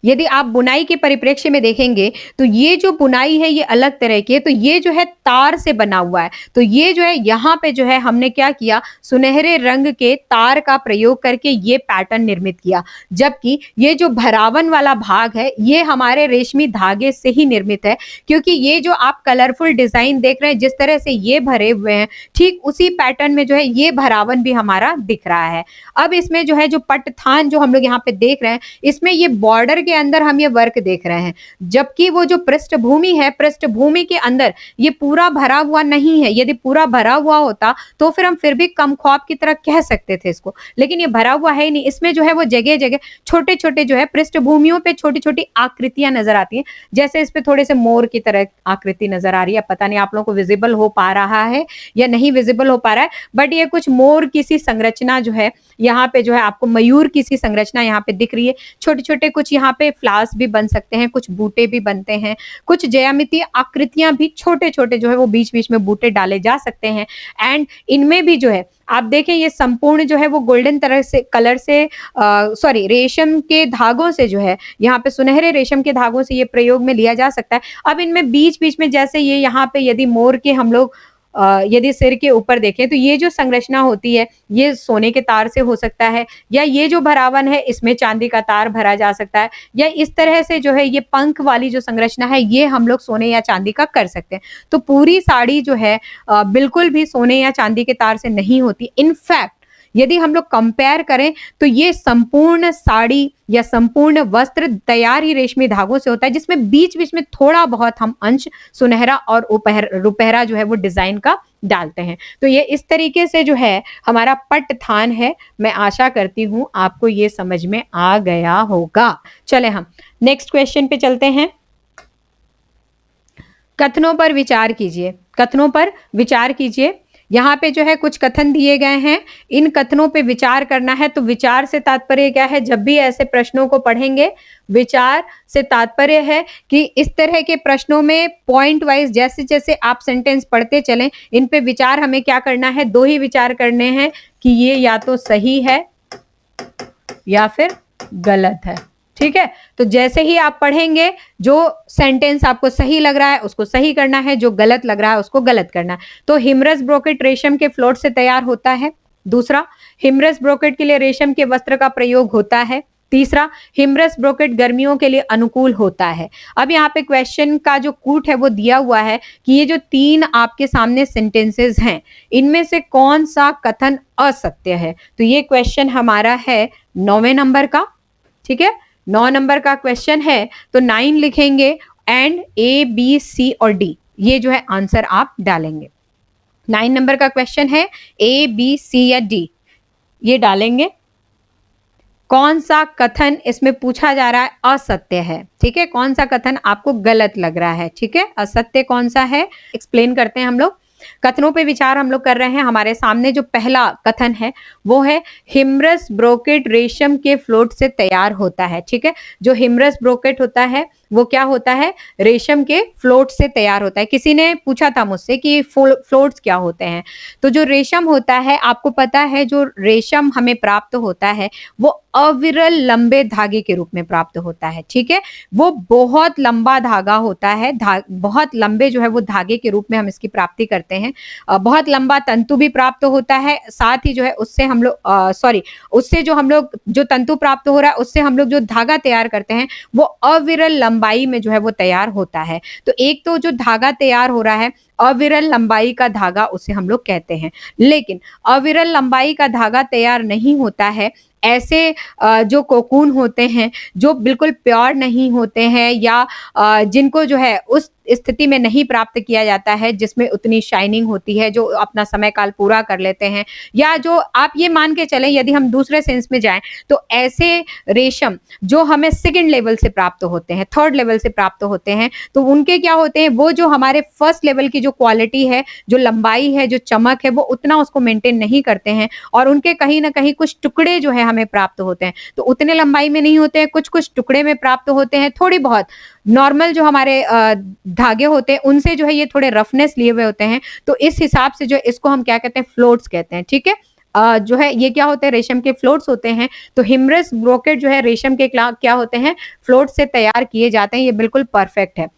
[SPEAKER 1] यदि आप बुनाई के परिप्रेक्ष्य में देखेंगे तो ये जो बुनाई है ये अलग तरह की है, तो ये जो है तार से बना हुआ है। तो ये जो है यहाँ पे जो है हमने क्या किया, सुनहरे रंग के तार का प्रयोग करके ये पैटर्न निर्मित किया। जबकि ये जो भरावन वाला भाग है ये हमारे रेशमी धागे से ही निर्मित है, क्योंकि ये जो आप कलरफुल डिजाइन देख रहे हैं जिस तरह से ये भरे हुए हैं, ठीक उसी पैटर्न में जो है ये भरावन भी हमारा दिख रहा है। अब इसमें जो है जो पटथान जो हम लोग यहाँ पे देख रहे हैं, इसमें ये बॉर्डर के अंदर हम ये वर्क देख रहे हैं, जबकि वो जो पृष्ठभूमि है, पृष्ठभूमि के अंदर ये पूरा भरा हुआ नहीं है। यदि पूरा भरा हुआ होता तो फिर हम फिर भी कम ख्वाब की तरह कह सकते थे इसको, लेकिन ये भरा हुआ है ही नहीं। इसमें जो है वो जगह जगह छोटे छोटे जो है पृष्ठभूमियों पे छोटी छोटी आकृतियां नजर आती हैं। जैसे इस पे थोड़े से मोर की तरह आकृति नजर आ रही है, पता नहीं आप लोगों को विजिबल हो पा रहा है या नहीं विजिबल हो पा रहा है, बट ये कुछ मोर की सी संरचना जो है यहाँ पे जो है आपको मयूर की सी संरचना यहाँ पे दिख रही है। छोटे छोटे कुछ यहाँ पे फ्लावर्स भी बन सकते हैं, कुछ बूटे भी बनते हैं, कुछ ज्यामितीय आकृतियां भी छोटे छोटे जो है वो बीच बीच में बूटे डाले जा सकते हैं। एंड इनमें भी जो है आप देखें ये संपूर्ण जो है वो गोल्डन तरह से कलर से सॉरी रेशम के धागों से जो है यहाँ पे सुनहरे रेशम के धागों से ये प्रयोग में लिया जा सकता है। अब इनमें बीच बीच में जैसे ये यहाँ पे यदि मोर के हम लोग यदि सिर के ऊपर देखें तो ये जो संरचना होती है ये सोने के तार से हो सकता है, या ये जो भरावन है इसमें चांदी का तार भरा जा सकता है, या इस तरह से जो है ये पंख वाली जो संरचना है ये हम लोग सोने या चांदी का कर सकते हैं। तो पूरी साड़ी जो है बिल्कुल भी सोने या चांदी के तार से नहीं होती। इनफैक्ट यदि हम लोग कंपेयर करें तो ये संपूर्ण साड़ी या संपूर्ण वस्त्र तैयार ही रेशमी धागों से होता है, जिसमें बीच बीच में थोड़ा बहुत हम अंश सुनहरा और रुपहरा जो है वो डिजाइन का डालते हैं। तो ये इस तरीके से जो है हमारा पटथान है। मैं आशा करती हूं आपको ये समझ में आ गया होगा। चले हम नेक्स्ट क्वेश्चन पे चलते हैं। कथनों पर विचार कीजिए, कथनों पर विचार कीजिए। यहाँ पे जो है कुछ कथन दिए गए हैं, इन कथनों पे विचार करना है। तो विचार से तात्पर्य क्या है, जब भी ऐसे प्रश्नों को पढ़ेंगे विचार से तात्पर्य है कि इस तरह के प्रश्नों में पॉइंट वाइज जैसे जैसे आप सेंटेंस पढ़ते चलें इन पे विचार हमें क्या करना है, दो ही विचार करने हैं कि ये या तो सही है या फिर गलत है। ठीक है, तो जैसे ही आप पढ़ेंगे, जो सेंटेंस आपको सही लग रहा है उसको सही करना है, जो गलत लग रहा है उसको गलत करना है। तो हिमरस ब्रोकेट रेशम के फ्लोट से तैयार होता है। दूसरा, हिमरस ब्रोकेट के लिए रेशम के वस्त्र का प्रयोग होता है। तीसरा, हिमरस ब्रोकेट गर्मियों के लिए अनुकूल होता है। अब यहाँ पे क्वेश्चन का जो कूट है वो दिया हुआ है कि ये जो 3 आपके सामने सेंटेंसेस हैं, इनमें से कौन सा कथन असत्य है। तो ये क्वेश्चन हमारा है 9वें नंबर का। ठीक है, 9 नंबर का क्वेश्चन है, तो 9 लिखेंगे एंड ए बी सी और डी, ये जो है आंसर आप डालेंगे। 9 नंबर का क्वेश्चन है, ए बी सी या डी, ये डालेंगे। कौन सा कथन इसमें पूछा जा रहा है असत्य है। ठीक है, कौन सा कथन आपको गलत लग रहा है। ठीक है, असत्य कौन सा है एक्सप्लेन करते हैं हम लोग। कथनों पे विचार हम लोग कर रहे हैं। हमारे सामने जो पहला कथन है वो है हिमरस ब्रोकेट रेशम के फ्लोट से तैयार होता है। ठीक है, जो हिमरस ब्रोकेट होता है वो क्या होता है, रेशम के फ्लोट से तैयार होता है। किसी ने पूछा था मुझसे कि फ्लोट्स क्या होते हैं। तो जो रेशम होता है, आपको पता है जो रेशम हमें प्राप्त होता है वो अविरल लंबे धागे के रूप में प्राप्त होता है। ठीक है, वो बहुत लंबा धागा होता है, बहुत लंबे जो है वो धागे के रूप में हम इसकी प्राप्ति करते हैं। बहुत लंबा तंतु भी प्राप्त होता है, साथ ही जो है उससे हम लोग उससे जो हम लोग जो तंतु प्राप्त हो रहा है उससे हम लोग जो धागा तैयार करते हैं वो अविरल लंबाई में जो है वो तैयार होता है। तो एक तो जो धागा तैयार हो रहा है अविरल लंबाई का धागा उसे हम लोग कहते हैं। लेकिन अविरल लंबाई का धागा तैयार नहीं होता है ऐसे जो कोकून होते हैं जो बिल्कुल प्योर नहीं होते हैं, या जिनको जो है उस स्थिति में नहीं प्राप्त किया जाता है जिसमें उतनी शाइनिंग होती है, जो अपना समय काल पूरा कर लेते हैं, या जो आप ये मान के चलें यदि हम दूसरे सेंस में जाएं तो ऐसे रेशम जो हमें सेकंड लेवल से प्राप्त होते हैं, थर्ड लेवल से प्राप्त होते हैं, तो उनके क्या होते हैं, वो जो हमारे फर्स्ट लेवल की जो क्वालिटी है, जो लंबाई है, जो चमक है, वो उतना उसको मेंटेन नहीं करते हैं और उनके कहीं ना कहीं कुछ टुकड़े जो है हमें प्राप्त होते हैं तो उतने लंबाई में नहीं होते हैं, कुछ कुछ टुकड़े में प्राप्त होते हैं। थोड़ी बहुत नॉर्मल जो हमारे धागे होते हैं उनसे जो है ये थोड़े रफनेस लिए हुए होते हैं। तो इस हिसाब से जो इसको हम क्या कहते हैं, फ्लोट्स कहते हैं। ठीक है, जो है ये क्या होते हैं, रेशम के फ्लोट्स होते हैं। तो हिमरस ब्रोकेट जो है रेशम के क्या होते हैं, फ्लोट से तैयार किए जाते हैं। ये बिल्कुल परफेक्ट है।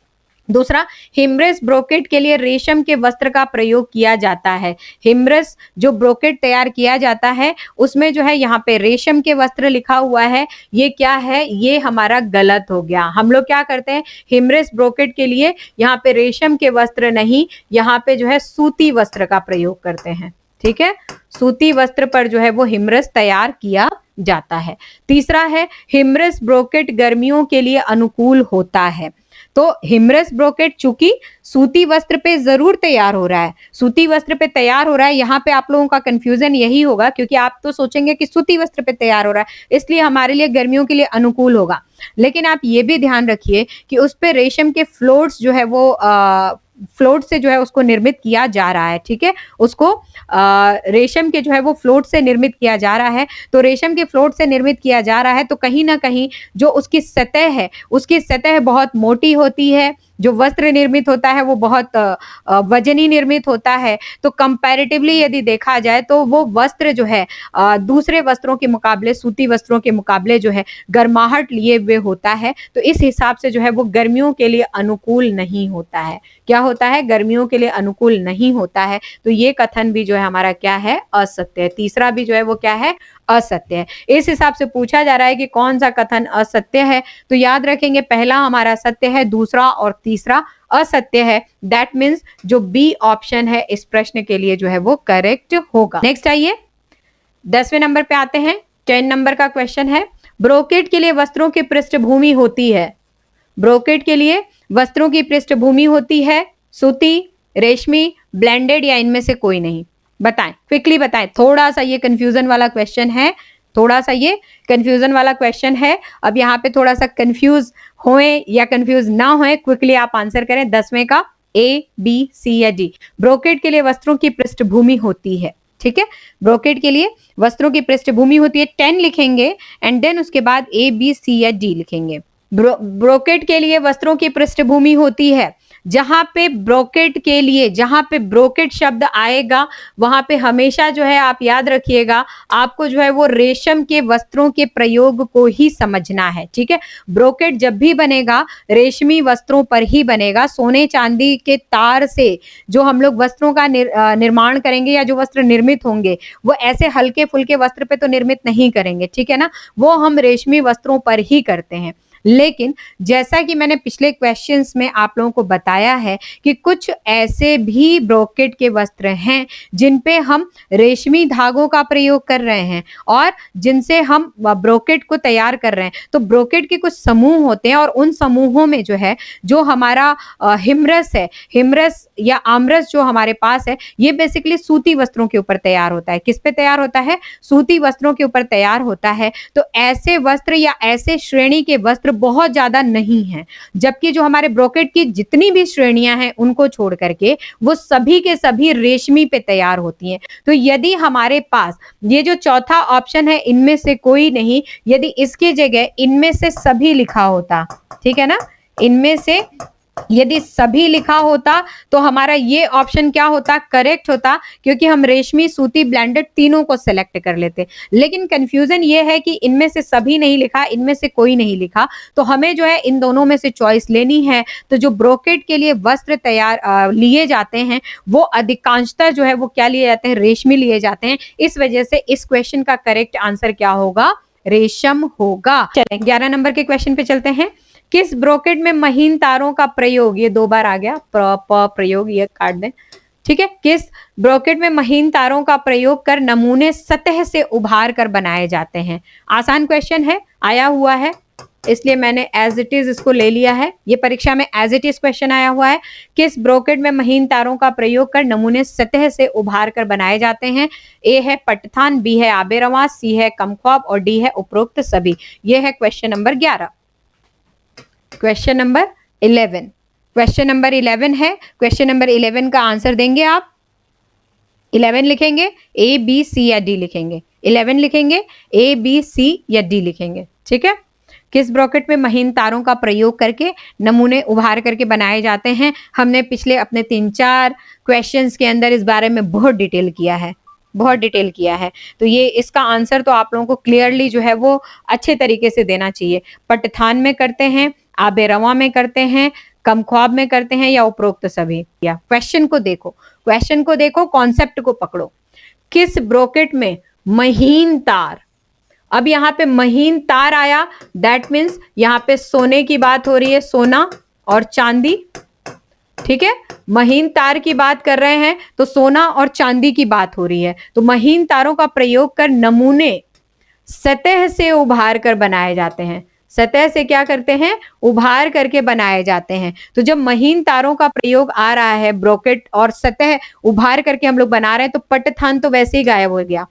[SPEAKER 1] दूसरा, हिमरस ब्रोकेट के लिए रेशम के वस्त्र का प्रयोग किया जाता है। हिमरस जो ब्रोकेट तैयार किया जाता है उसमें जो है यहाँ पे रेशम के वस्त्र लिखा हुआ है, ये क्या है, ये हमारा गलत हो गया। हम लोग क्या करते हैं, हिमरस ब्रोकेट के लिए यहाँ पे रेशम के वस्त्र नहीं, यहाँ पे जो है सूती वस्त्र का प्रयोग करते हैं। ठीक है, सूती वस्त्र पर जो है वो हिमरस तैयार किया जाता है। तीसरा है, हिमरस ब्रोकेट गर्मियों के लिए अनुकूल होता है। तो हिमरस ब्रोकेट चूंकि सूती वस्त्र पे जरूर तैयार हो रहा है, सूती वस्त्र पे तैयार हो रहा है, यहाँ पे आप लोगों का कंफ्यूजन यही होगा क्योंकि आप तो सोचेंगे कि सूती वस्त्र पे तैयार हो रहा है इसलिए हमारे लिए गर्मियों के लिए अनुकूल होगा। लेकिन आप ये भी ध्यान रखिए कि उस पे रेशम के फ्लोट्स जो है वो फ्लोट से जो है उसको निर्मित किया जा रहा है। ठीक है, उसको रेशम के जो है वो फ्लोट से निर्मित किया जा रहा है। तो रेशम के फ्लोट से निर्मित किया जा रहा है तो कहीं ना कहीं जो उसकी सतह है, उसकी सतह बहुत मोटी होती है। जो वस्त्र निर्मित होता है वो बहुत वजनी निर्मित होता है। तो कंपैरेटिवली यदि देखा जाए तो वो वस्त्र जो है दूसरे वस्त्रों के मुकाबले, सूती वस्त्रों के मुकाबले जो है गर्माहट लिए हुए होता है। तो इस हिसाब से जो है वो गर्मियों के लिए अनुकूल नहीं होता है। क्या होता है, गर्मियों के लिए अनुकूल नहीं होता है। तो ये कथन भी जो है हमारा क्या है, असत्य है। तीसरा भी जो है वो क्या है, असत्य है। इस हिसाब से पूछा जा रहा है कि कौन सा कथन असत्य है, तो याद रखेंगे पहला हमारा सत्य है, दूसरा और तीसरा असत्य है। दैट मीन्स जो बी ऑप्शन है इस प्रश्न के लिए जो है वो करेक्ट होगा। नेक्स्ट आइए 10वें नंबर पे आते हैं। 10 नंबर का क्वेश्चन है, ब्रोकेट के लिए वस्त्रों की पृष्ठभूमि होती है। ब्रोकेट के लिए वस्त्रों की पृष्ठभूमि होती है सूती, रेशमी, ब्लेंडेड या इनमें से कोई नहीं। बताएं, क्विकली बताएं। थोड़ा सा ये कंफ्यूजन वाला क्वेश्चन है, थोड़ा सा ये कंफ्यूजन वाला क्वेश्चन है। अब यहाँ पे थोड़ा सा कंफ्यूज होए या कंफ्यूज ना होए, क्विकली आप आंसर करें। 10वें का ए, बी, सी या डी। ब्रोकेट के लिए वस्त्रों की पृष्ठभूमि होती है। ठीक है, ब्रोकेट के लिए वस्त्रों की पृष्ठभूमि होती है। 10 लिखेंगे एंड देन उसके बाद ए, बी, सी या डी लिखेंगे। ब्रोकेट के लिए वस्त्रों की पृष्ठभूमि होती है। जहां पे ब्रोकेट के लिए, जहां पे ब्रोकेट शब्द आएगा वहां पे हमेशा जो है आप याद रखिएगा, आपको जो है वो रेशम के वस्त्रों के प्रयोग को ही समझना है। ठीक है, ब्रोकेट जब भी बनेगा रेशमी वस्त्रों पर ही बनेगा। सोने चांदी के तार से जो हम लोग वस्त्रों का निर्माण करेंगे या जो वस्त्र निर्मित होंगे वो ऐसे हल्के फुल्के वस्त्र पे तो निर्मित नहीं करेंगे, ठीक है ना, वो हम रेशमी वस्त्रों पर ही करते हैं। लेकिन जैसा कि मैंने पिछले क्वेश्चंस में आप लोगों को बताया है कि कुछ ऐसे भी ब्रोकेट के वस्त्र हैं जिन पे हम रेशमी धागों का प्रयोग कर रहे हैं और जिनसे हम ब्रोकेट को तैयार कर रहे हैं। तो ब्रोकेट के कुछ समूह होते हैं और उन समूहों में जो है, जो हमारा हिमरस है, हिमरस या आमरस जो हमारे पास है, ये बेसिकली सूती वस्त्रों के ऊपर तैयार होता है। किस पे तैयार होता है? सूती वस्त्रों के ऊपर तैयार होता है। तो ऐसे वस्त्र या ऐसे श्रेणी के वस्त्र बहुत ज्यादा नहीं हैं, जबकि जो हमारे ब्रोकेट की जितनी भी श्रेणियां हैं उनको छोड़ करके वो सभी के सभी रेशमी पे तैयार होती हैं। तो यदि हमारे पास ये जो चौथा ऑप्शन है इनमें से कोई नहीं, यदि इसकी जगह इनमें से सभी लिखा होता, ठीक है ना, इनमें से यदि सभी लिखा होता तो हमारा ये ऑप्शन क्या होता? करेक्ट होता, क्योंकि हम रेशमी सूती ब्लेंडेड तीनों को सिलेक्ट कर लेते। लेकिन कंफ्यूजन ये है कि इनमें से सभी नहीं लिखा, इनमें से कोई नहीं लिखा, तो हमें जो है इन दोनों में से चॉइस लेनी है। तो जो ब्रोकेट के लिए वस्त्र तैयार लिए जाते हैं वो अधिकांशतः जो है वो क्या लिए जाते हैं? रेशमी लिए जाते हैं। इस वजह से इस क्वेश्चन का करेक्ट आंसर क्या होगा? रेशम होगा। चलें 11 नंबर के क्वेश्चन पे चलते हैं। किस ब्रोकेट में महीन तारों का प्रयोग, ये 2 बार आ गया, प्रयोग ये काट दें, ठीक है, किस ब्रोकेट में महीन तारों का प्रयोग कर नमूने सतह से उभार कर बनाए जाते हैं? आसान क्वेश्चन है, आया हुआ है, इसलिए मैंने एज इट इज इसको ले लिया है। ये परीक्षा में एज इट इज क्वेश्चन आया हुआ है। किस ब्रोकेट में महीन तारों का प्रयोग कर नमूने सतह से उभार कर बनाए जाते हैं? ए है पटथान, बी है आबेरवा, सी है कमख्वाब और डी है उपरोक्त सभी। ये है question number 11। Question number 11, question number 11 है। क्वेश्चन नंबर 11 का आंसर देंगे आप। 11 लिखेंगे, ए बी सी या डी लिखेंगे। 11 लिखेंगे, ए बी सी या डी लिखेंगे, ठीक है। किस ब्रोकेट में महीन तारों का प्रयोग करके नमूने उभार करके बनाए जाते हैं? हमने पिछले अपने 3-4 क्वेश्चंस के अंदर इस बारे में बहुत डिटेल किया है, बहुत डिटेल किया है। तो ये इसका आंसर तो आप लोगों को क्लियरली जो है वो अच्छे तरीके से देना चाहिए। पटथान में करते हैं, आबेरवा में करते हैं, कमख्वाब में करते हैं या उपरोक्त सभी? या क्वेश्चन को देखो, क्वेश्चन को देखो, कॉन्सेप्ट को पकड़ो। किस ब्रोकेट में महीन तार, अब यहाँ पे महीन तार आया, दैट मीन्स यहाँ पे सोने की बात हो रही है, सोना और चांदी, ठीक है। महीन तार की बात कर रहे हैं तो सोना और चांदी की बात हो रही है। तो महीन तारों का प्रयोग कर नमूने सतह से उभार कर बनाए जाते हैं। सतह से क्या करते हैं? उभार करके बनाए जाते हैं। तो जब महीन तारों का प्रयोग आ रहा है, ब्रोकेट और सतह उभार करके हम लोग बना रहे हैं, तो पटथान तो वैसे ही गायब हो गया,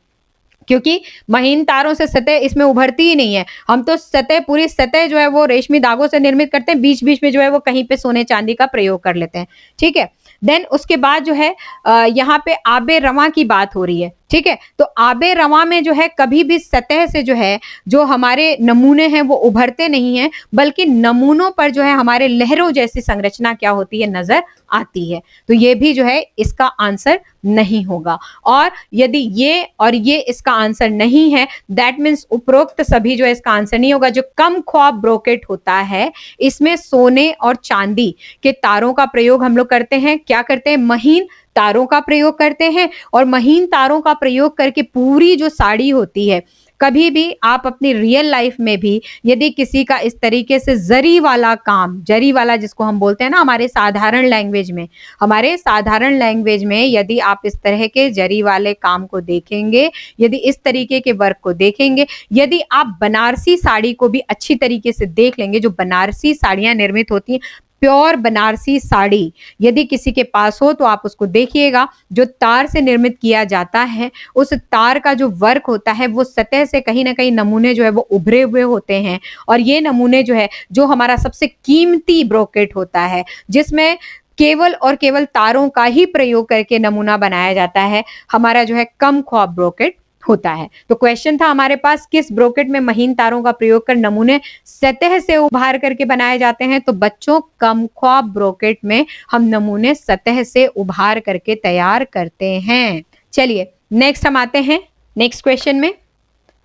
[SPEAKER 1] क्योंकि महीन तारों से सतह इसमें उभरती ही नहीं है। हम तो सतह, पूरी सतह जो है वो रेशमी धागों से निर्मित करते हैं, बीच बीच में जो है वो कहीं पे सोने चांदी का प्रयोग कर लेते हैं, ठीक है। देन उसके बाद जो है यहाँ पे आबे रवा की बात हो रही है, ठीक है। तो आबे रवा में जो है कभी भी सतह से जो है जो हमारे नमूने हैं वो उभरते नहीं हैं, बल्कि नमूनों पर जो है हमारे लहरों जैसी संरचना क्या होती है? नजर आती है। तो ये भी जो है इसका आंसर नहीं होगा। और यदि ये और ये इसका आंसर नहीं है, दैट मीन्स उपरोक्त सभी जो है इसका आंसर नहीं होगा। जो कमख्वाब ब्रोकेट होता है इसमें सोने और चांदी के तारों का प्रयोग हम लोग करते हैं। क्या करते हैं? महीन तारों का प्रयोग करते हैं। और महीन तारों का प्रयोग करके पूरी जो साड़ी होती है, कभी भी आप अपनी रियल लाइफ में भी यदि किसी का इस तरीके से जरी वाला काम, जरी वाला जिसको हम बोलते हैं ना हमारे साधारण लैंग्वेज में, हमारे साधारण लैंग्वेज में यदि आप इस तरह के जरी वाले काम को देखेंगे, यदि इस तरीके के वर्क को देखेंगे, यदि आप बनारसी साड़ी को भी अच्छी तरीके से देख लेंगे, जो बनारसी साड़ियां निर्मित होती हैं, प्योर बनारसी साड़ी यदि किसी के पास हो तो आप उसको देखिएगा। जो तार से निर्मित किया जाता है, उस तार का जो वर्क होता है वो सतह से कहीं ना कहीं नमूने जो है वो उभरे हुए होते हैं। और ये नमूने जो है, जो हमारा सबसे कीमती ब्रोकेट होता है, जिसमें केवल और केवल तारों का ही प्रयोग करके नमूना बनाया जाता है, हमारा जो है कमख्वाब ब्रोकेट होता है। तो क्वेश्चन था हमारे पास, किस ब्रोकेट में महीन तारों का प्रयोग कर नमूने सतह से उभार करके बनाए जाते हैं? तो बच्चों, कमख्वाब ब्रोकेट में हम नमूने सतह से उभार करके तैयार करते हैं। चलिए नेक्स्ट हम आते हैं नेक्स्ट क्वेश्चन में।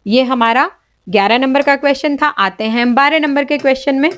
[SPEAKER 1] ये हमारा 11 नंबर का क्वेश्चन था। आते हैं हम 12 नंबर के क्वेश्चन में।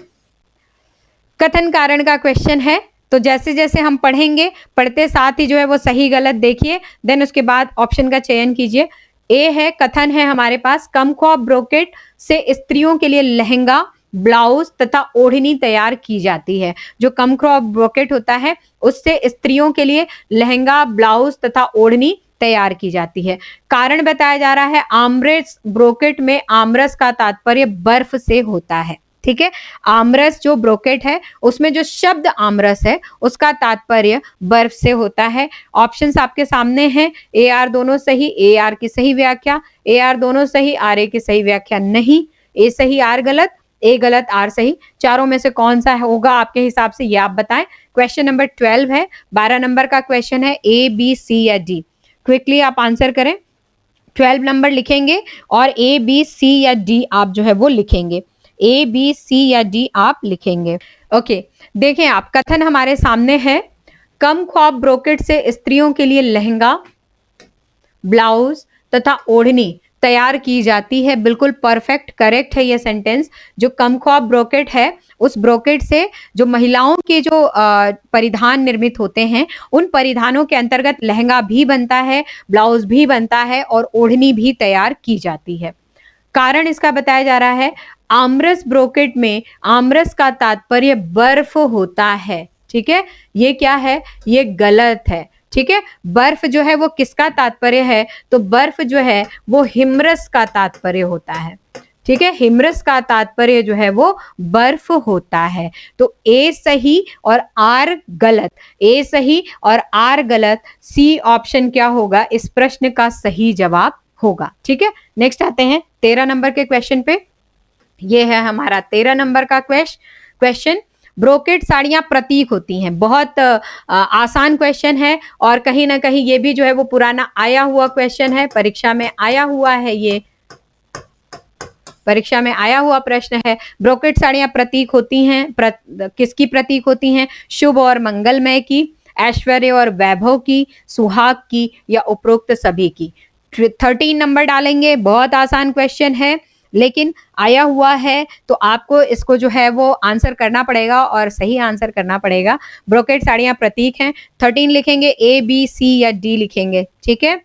[SPEAKER 1] कथन कारण का क्वेश्चन है। तो जैसे जैसे हम पढ़ेंगे, पढ़ते साथ ही जो है वो सही गलत देखिए, देन उसके बाद ऑप्शन का चयन कीजिए। ए है, कथन है हमारे पास, कमख्वाब ब्रोकेट से स्त्रियों के लिए लहंगा, ब्लाउज तथा ओढ़नी तैयार की जाती है। जो कमख्वाब ब्रोकेट होता है उससे स्त्रियों के लिए लहंगा, ब्लाउज तथा ओढ़नी तैयार की जाती है। कारण बताया जा रहा है, आमरस ब्रोकेट में आमरस का तात्पर्य बर्फ से होता है। ठीक है, आमरस जो ब्रोकेट है उसमें जो शब्द आमरस है उसका तात्पर्य बर्फ से होता है। ऑप्शंस आपके सामने हैं, ए आर दोनों सही, ए आर की सही व्याख्या, ए आर दोनों सही, आर ए की सही व्याख्या नहीं, ए सही आर गलत, ए गलत आर सही। चारों में से कौन सा होगा आपके हिसाब से, ये आप बताएं। क्वेश्चन नंबर 12 है, 12 नंबर का क्वेश्चन है, ए बी सी या डी। क्विकली आप आंसर करें। 12 नंबर लिखेंगे और ए बी सी या डी आप जो है वो लिखेंगे। ए बी सी या डी आप लिखेंगे। ओके, देखें आप, कथन हमारे सामने है, कमख्वाब ब्रोकेट से स्त्रियों के लिए लहंगा, ब्लाउज तथा ओढ़नी तैयार की जाती है। बिल्कुल परफेक्ट करेक्ट है ये सेंटेंस। जो कमख्वाब ब्रोकेट है उस ब्रोकेट से जो महिलाओं के जो परिधान निर्मित होते हैं उन परिधानों के अंतर्गत लहंगा भी बनता है, ब्लाउज भी बनता है और ओढ़नी भी तैयार की जाती है। कारण इसका बताया जा रहा है, आमरस ब्रोकेट में आमरस का तात्पर्य बर्फ होता है। ठीक है, ये क्या है, ये गलत है। ठीक है, बर्फ जो है वो किसका तात्पर्य है, तो बर्फ जो है वो हिमरस का तात्पर्य होता है। ठीक है, हिमरस का तात्पर्य जो है वो बर्फ होता है। तो ए सही और आर गलत, ए सही और आर गलत, सी ऑप्शन क्या होगा इस प्रश्न का सही जवाब होगा। ठीक है, नेक्स्ट आते हैं 13 नंबर के क्वेश्चन पे। ये है हमारा 13 नंबर का क्वेश्चन। ब्रोकेट साड़ियां प्रतीक होती हैं। बहुत आसान क्वेश्चन है और कहीं ना कहीं ये भी जो है वो पुराना आया हुआ क्वेश्चन है, परीक्षा में आया हुआ है, ये परीक्षा में आया हुआ प्रश्न है। ब्रोकेट साड़ियां प्रतीक होती हैं, किसकी प्रतीक होती हैं, शुभ और मंगलमय की, ऐश्वर्य और वैभव की, सुहाग की या उपरोक्त सभी की। 13 नंबर डालेंगे। बहुत आसान क्वेश्चन है लेकिन आया हुआ है तो आपको इसको जो है वो आंसर करना पड़ेगा और सही आंसर करना पड़ेगा। ब्रोकेट साड़ियां प्रतीक हैं, 13 लिखेंगे, ए बी सी या डी लिखेंगे। ठीक है,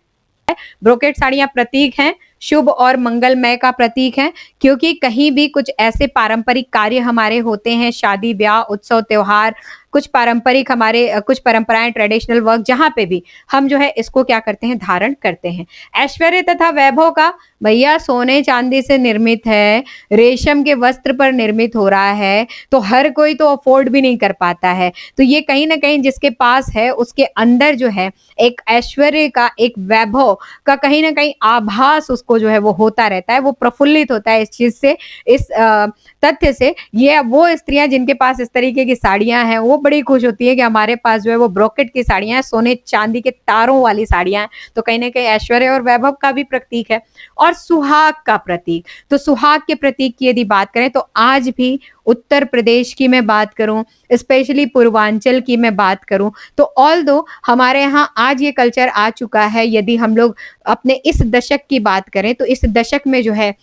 [SPEAKER 1] ब्रोकेट साड़ियां प्रतीक हैं, शुभ और मंगलमय का प्रतीक है, क्योंकि कहीं भी कुछ ऐसे पारंपरिक कार्य हमारे होते हैं, शादी ब्याह उत्सव त्योहार, कुछ पारंपरिक हमारे कुछ परंपराएं, ट्रेडिशनल वर्क, जहां पे भी हम जो है इसको क्या करते हैं, धारण करते हैं। ऐश्वर्य तथा वैभव का, भैया सोने चांदी से निर्मित है, रेशम के वस्त्र पर निर्मित हो रहा है, तो हर कोई तो अफोर्ड भी नहीं कर पाता है। तो ये कहीं ना कहीं जिसके पास है उसके अंदर जो है एक ऐश्वर्य का, एक वैभव का कहीं ना कहीं आभास उसको जो है वो होता रहता है, वो प्रफुल्लित होता है इस चीज से, इस तथ्य से। ये वो स्त्रियां जिनके पास इस तरीके की साड़ियां हैं वो बड़ी खुश होती है कि हमारे पास जो है वो ब्रोकेट की साड़ियां हैं, सोने चांदी के तारों वाली साड़ियां हैं। तो कहीं ना कहीं ऐश्वर्य और वैभव का भी प्रतीक है। और सुहाग का प्रतीक, तो सुहाग के प्रतीक की यदि बात करें तो आज भी उत्तर प्रदेश की मैं बात करूं, स्पेशली पूर्वांचल की मैं बात करूं, तो ऑल्दो हमारे यहाँ आज ये कल्चर आ चुका है। यदि हम लोग अपने इस दशक की बात करें तो इस दशक में जो है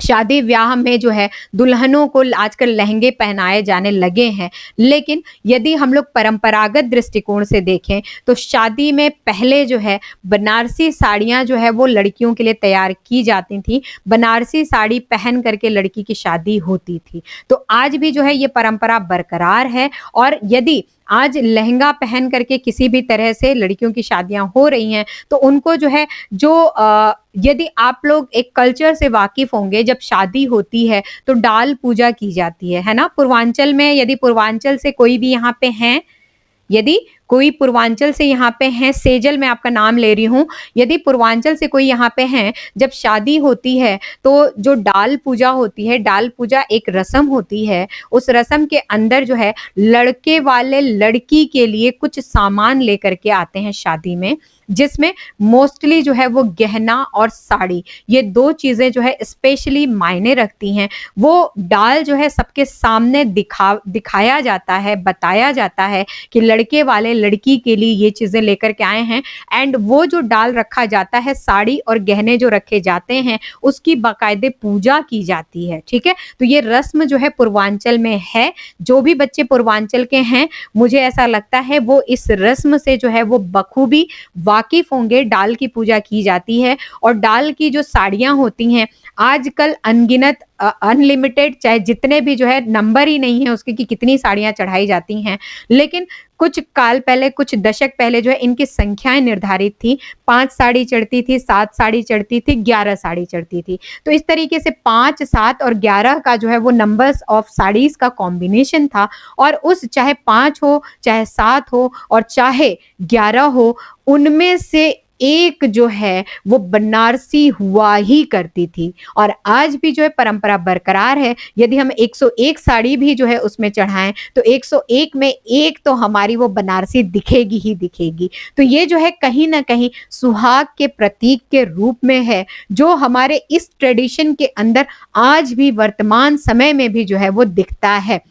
[SPEAKER 1] शादी ब्याह में जो है दुल्हनों को आजकल लहंगे पहनाए जाने लगे हैं। लेकिन यदि हम लोग परंपरागत दृष्टिकोण से देखें तो शादी में पहले जो है बनारसी साड़ियां जो है वो लड़कियों के लिए तैयार की जाती थी, बनारसी साड़ी पहन करके लड़की की शादी होती थी। तो आज भी जो है ये परंपरा बरकरार है। और यदि आज लहंगा पहन करके किसी भी तरह से लड़कियों की शादियां हो रही हैं तो उनको जो है यदि आप लोग एक कल्चर से वाकिफ होंगे, जब शादी होती है तो डाल पूजा की जाती है ना। पूर्वांचल में, यदि पूर्वांचल से कोई भी यहाँ पे हैं, यदि कोई पूर्वांचल से यहाँ पे हैं, सेजल मैं आपका नाम ले रही हूँ, यदि पूर्वांचल से कोई यहाँ पे हैं, जब शादी होती है तो जो डाल पूजा होती है, डाल पूजा एक रस्म होती है, उस रस्म के अंदर जो है लड़के वाले लड़की के लिए कुछ सामान लेकर के आते हैं शादी में, जिसमें मोस्टली जो है वो गहना और साड़ी, ये दो चीजें जो है स्पेशली मायने रखती हैं। वो डाल जो है सबके सामने दिखाया जाता है, बताया जाता है कि लड़के वाले लड़की के लिए ये चीजें लेकर के आए हैं, एंड वो जो डाल रखा जाता है, साड़ी और गहने जो रखे जाते हैं, उसकी बाकायदे पूजा की जाती है। ठीक है, तो ये रस्म जो है पूर्वांचल में है। जो भी बच्चे पूर्वांचल के हैं, मुझे ऐसा लगता है वो इस रस्म से जो है वो बखूबी वाकिफ होंगे। डाल की पूजा की जाती है और डाल की जो साड़ियां होती हैं, आजकल अनगिनत अनलिमिटेड, चाहे जितने भी जो है नंबर ही नहीं है उसके कि कितनी साड़ियां चढ़ाई जाती हैं, लेकिन कुछ काल पहले, कुछ दशक पहले जो है इनकी संख्याएं निर्धारित थी। 5 साड़ी चढ़ती थी, 7 साड़ी चढ़ती थी, 11 साड़ी चढ़ती थी। तो इस तरीके से 5, 7 और 11 का जो है वो नंबर्स ऑफ साड़ीज का कॉम्बिनेशन था, और उस चाहे 5 हो, चाहे 7 हो और चाहे 11 हो, उनमें से एक जो है वो बनारसी हुआ ही करती थी। और आज भी जो है परंपरा बरकरार है। यदि हम 101 साड़ी भी जो है उसमें चढ़ाएं तो 101 में एक तो हमारी वो बनारसी दिखेगी ही दिखेगी। तो ये जो है कहीं ना कहीं सुहाग के प्रतीक के रूप में है, जो हमारे इस ट्रेडिशन के अंदर आज भी वर्तमान समय में भी जो है वो दिखता है।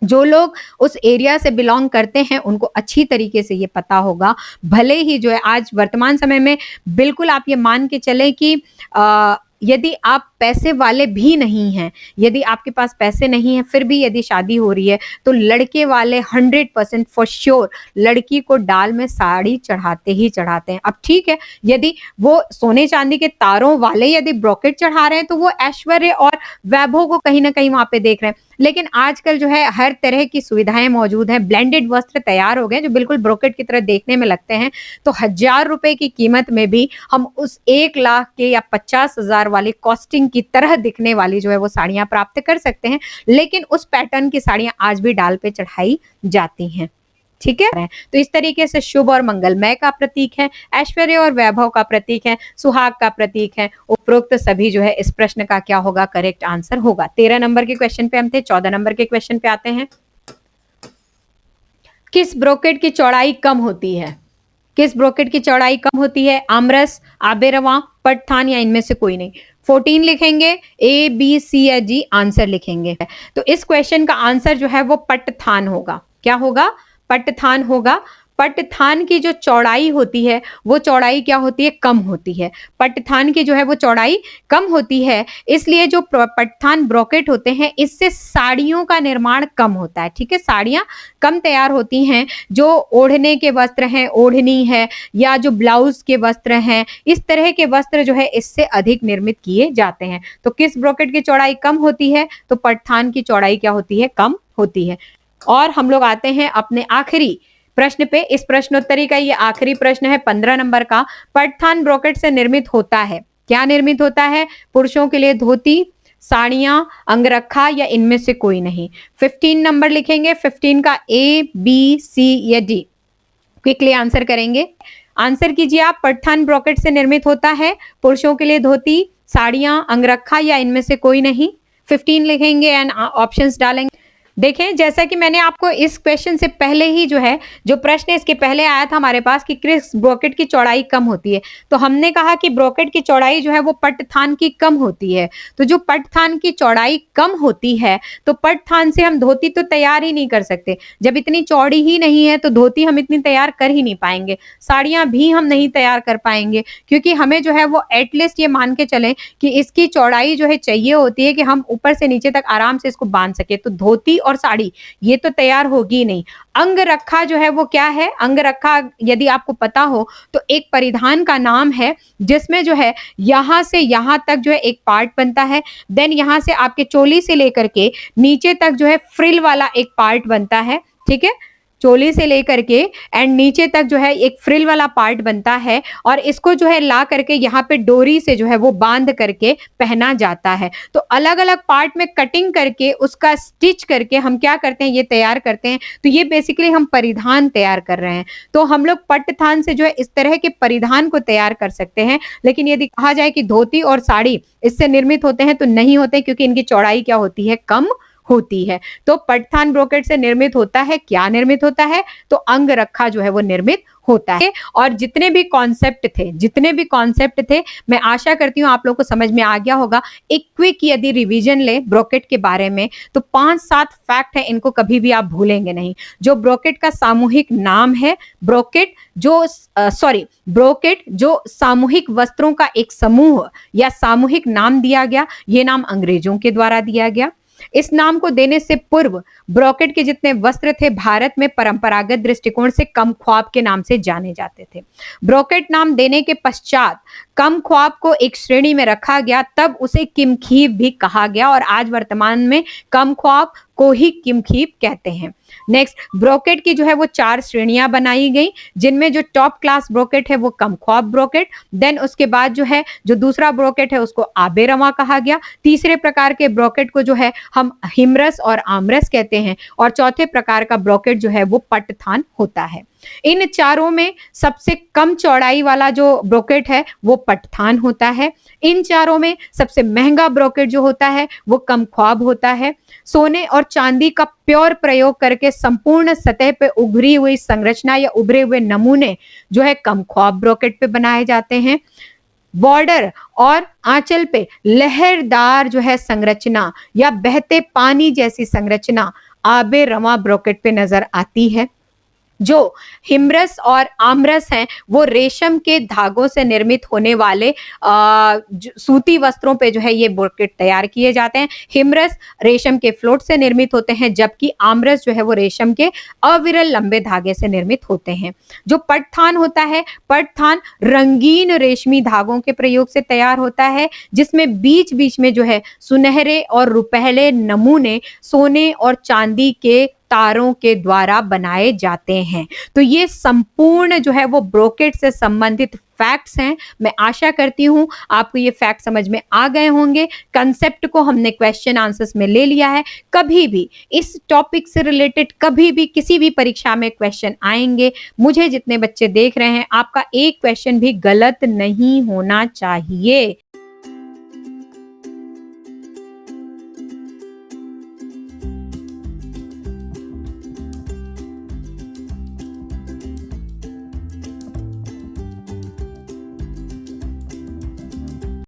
[SPEAKER 1] जो लोग उस एरिया से बिलोंग करते हैं उनको अच्छी तरीके से ये पता होगा। भले ही जो है आज वर्तमान समय में बिल्कुल आप ये मान के चलें कि यदि आप पैसे वाले भी नहीं हैं, यदि आपके पास पैसे नहीं हैं, फिर भी यदि शादी हो रही है तो लड़के वाले 100% फॉर श्योर लड़की को डाल में साड़ी चढ़ाते ही चढ़ाते हैं। अब ठीक है, यदि वो सोने चांदी के तारों वाले यदि ब्रोकेट चढ़ा रहे हैं तो वो ऐश्वर्य और वैभव को कहीं ना कहीं वहां पे देख रहे हैं। लेकिन आजकल जो है हर तरह की सुविधाएं मौजूद हैं, ब्लेंडेड वस्त्र तैयार हो गए जो बिल्कुल ब्रोकेट की तरह देखने में लगते हैं। तो 1000 रुपए की कीमत में भी हम उस 1 लाख के या 50,000 वाली कॉस्टिंग की तरह दिखने वाली जो है वो साड़ियां प्राप्त कर सकते हैं, लेकिन उस पैटर्न की साड़ियां आज भी डाल पे चढ़ाई जाती हैं। ठीक है, तो इस तरीके से शुभ और मंगलमय का प्रतीक है, ऐश्वर्य और वैभव का प्रतीक है, सुहाग का प्रतीक है। उपरोक्त सभी जो है इस प्रश्न का क्या होगा, करेक्ट आंसर होगा। 13 नंबर के क्वेश्चन पे हम थे, 14 नंबर के क्वेश्चन पे आते हैं। किस ब्रोकेट की चौड़ाई कम होती है? किस ब्रोकेट की चौड़ाई कम होती है? आमरस, आबेरवा, पटथान या इनमें से कोई नहीं। 14 लिखेंगे, ए बी सी या जी, आंसर लिखेंगे। तो इस क्वेश्चन का आंसर जो है वो पटथान होगा। क्या होगा? पटथान होगा। पटथान की जो चौड़ाई होती है वो चौड़ाई क्या होती है? कम होती है। पटथान की जो है वो चौड़ाई कम होती है, इसलिए जो पटथान ब्रोकेट होते हैं इससे साड़ियों का निर्माण कम होता है। ठीक है, साड़ियां कम तैयार होती हैं। जो ओढ़ने के वस्त्र हैं, ओढ़नी है या जो ब्लाउज के वस्त्र हैं, इस तरह के वस्त्र जो है इससे अधिक निर्मित किए जाते हैं। तो किस ब्रोकेट की चौड़ाई कम होती है? तो पटथान की चौड़ाई क्या होती है? कम होती है। और हम लोग आते हैं अपने आखिरी प्रश्न पे। इस प्रश्नोत्तरी का ये आखिरी प्रश्न है 15 नंबर का। पटथान ब्रोकेट से निर्मित होता है। क्या निर्मित होता है? पुरुषों के लिए धोती, साड़ियां, अंगरखा या इनमें से कोई नहीं। 15 नंबर लिखेंगे। 15 का ए बी सी या डी, क्विकली आंसर करेंगे। आंसर कीजिए आप। पटथान ब्रोकेट से निर्मित होता है, पुरुषों के लिए धोती, साड़ियां, अंगरखा या इनमें से कोई नहीं। 15 लिखेंगे एंड ऑप्शंस डालेंगे। देखें, जैसा कि मैंने आपको इस क्वेश्चन से पहले ही जो है, जो प्रश्न इसके पहले आया था हमारे पास कि किस ब्रोकेट की चौड़ाई कम होती है, तो हमने कहा कि ब्रोकेट की चौड़ाई जो है वो पटथान की कम होती है। तो जो पटथान की चौड़ाई कम होती है तो पटथान से हम धोती तो तैयार ही नहीं कर सकते। जब इतनी चौड़ी ही नहीं है तो धोती हम इतनी तैयार कर ही नहीं पाएंगे, साड़ियां भी हम नहीं तैयार कर पाएंगे, क्योंकि हमें जो है वो एटलीस्ट ये मान के चलें कि इसकी चौड़ाई जो है चाहिए होती है कि हम ऊपर से नीचे तक आराम से इसको बांध सके। तो धोती और साड़ी ये तो तैयार होगी नहीं। अंगरखा जो है वो क्या है? अंगरखा यदि आपको पता हो तो एक परिधान का नाम है, जिसमें जो है यहां से यहां तक जो है एक पार्ट बनता है, देन यहां से आपके चोली से लेकर के नीचे तक जो है फ्रिल वाला एक पार्ट बनता है। ठीक है, चोली से लेकर के एंड नीचे तक जो है एक फ्रिल वाला पार्ट बनता है और इसको जो है ला करके यहाँ पे डोरी से जो है वो बांध करके पहना जाता है। तो अलग-अलग पार्ट में कटिंग करके उसका स्टिच करके हम क्या करते हैं, ये तैयार करते हैं। तो ये बेसिकली हम परिधान तैयार कर रहे हैं। तो हम लोग पट्टथान से जो है इस तरह के परिधान को तैयार कर सकते हैं। लेकिन यदि कहा जाए कि धोती और साड़ी इससे निर्मित होते हैं तो नहीं होते, क्योंकि इनकी चौड़ाई क्या होती है, कम होती है। तो पटथान ब्रोकेट से निर्मित होता है, क्या निर्मित होता है, तो अंग रखा जो है वो निर्मित होता है। और जितने भी कॉन्सेप्ट थे, मैं आशा करती हूँ आप लोगों को समझ में आ गया होगा। एक क्विक यदि रिवीजन ले ब्रोकेट के बारे में तो 5-7 फैक्ट है, इनको कभी भी आप भूलेंगे नहीं। जो ब्रोकेट का सामूहिक नाम है, ब्रोकेट जो सामूहिक वस्त्रों का एक समूह या सामूहिक नाम दिया गया, ये नाम अंग्रेजों के द्वारा दिया गया। इस नाम को देने से पूर्व ब्रोकेट के जितने वस्त्र थे भारत में परंपरागत दृष्टिकोण से कमख्वाब के नाम से जाने जाते थे। ब्रोकेट नाम देने के पश्चात कमख्वाब को एक श्रेणी में रखा गया, तब उसे किमखीब भी कहा गया और आज वर्तमान में कमख्वाब को ही किमखीब कहते हैं। नेक्स्ट, ब्रोकेट की जो है वो 4 श्रेणियां बनाई गई, जिनमें जो टॉप क्लास ब्रोकेट है वो कमख्वाब ब्रोकेट, देन उसके बाद जो है जो दूसरा ब्रोकेट है उसको आबे रवा कहा गया, तीसरे प्रकार के ब्रोकेट को जो है हम हिमरस और आमरस कहते हैं और चौथे प्रकार का ब्रोकेट जो है वो पटथान होता है। इन चारों में सबसे कम चौड़ाई वाला जो ब्रोकेट है वो पटथान होता है। इन चारों में सबसे महंगा ब्रोकेट जो होता है वो कमख्वाब होता है। सोने और चांदी का प्योर प्रयोग करके संपूर्ण सतह पे उभरी हुई संरचना या उभरे हुए नमूने जो है कमख्वाब ब्रोकेट पे बनाए जाते हैं। बॉर्डर और आंचल पे लहरदार जो है संरचना या बहते पानी जैसी संरचना आबे रवा ब्रोकेट पे नजर आती है। जो हिमरस और आमरस हैं वो रेशम के धागों से निर्मित होने वाले सूती वस्त्रों पे जो है ये ब्रोकेट तैयार किए जाते हैं। हिमरस रेशम के फ्लोट से निर्मित होते हैं, जबकि आमरस जो है वो रेशम के अविरल लंबे धागे से निर्मित होते हैं। जो पटथान होता है, पटथान रंगीन रेशमी धागों के प्रयोग से तैयार होता है, जिसमें बीच बीच में जो है सुनहरे और रुपहले नमूने सोने और चांदी के तारों के द्वारा बनाए जाते हैं। तो ये संपूर्ण जो है वो ब्रोकेट से संबंधित फैक्ट्स हैं। मैं आशा करती हूं आपको ये फैक्ट समझ में आ गए होंगे। कंसेप्ट को हमने क्वेश्चन आंसर्स में ले लिया है। कभी भी इस टॉपिक से रिलेटेड कभी भी किसी भी परीक्षा में क्वेश्चन आएंगे, मुझे जितने बच्चे देख रहे हैं, आपका एक क्वेश्चन भी गलत नहीं होना चाहिए।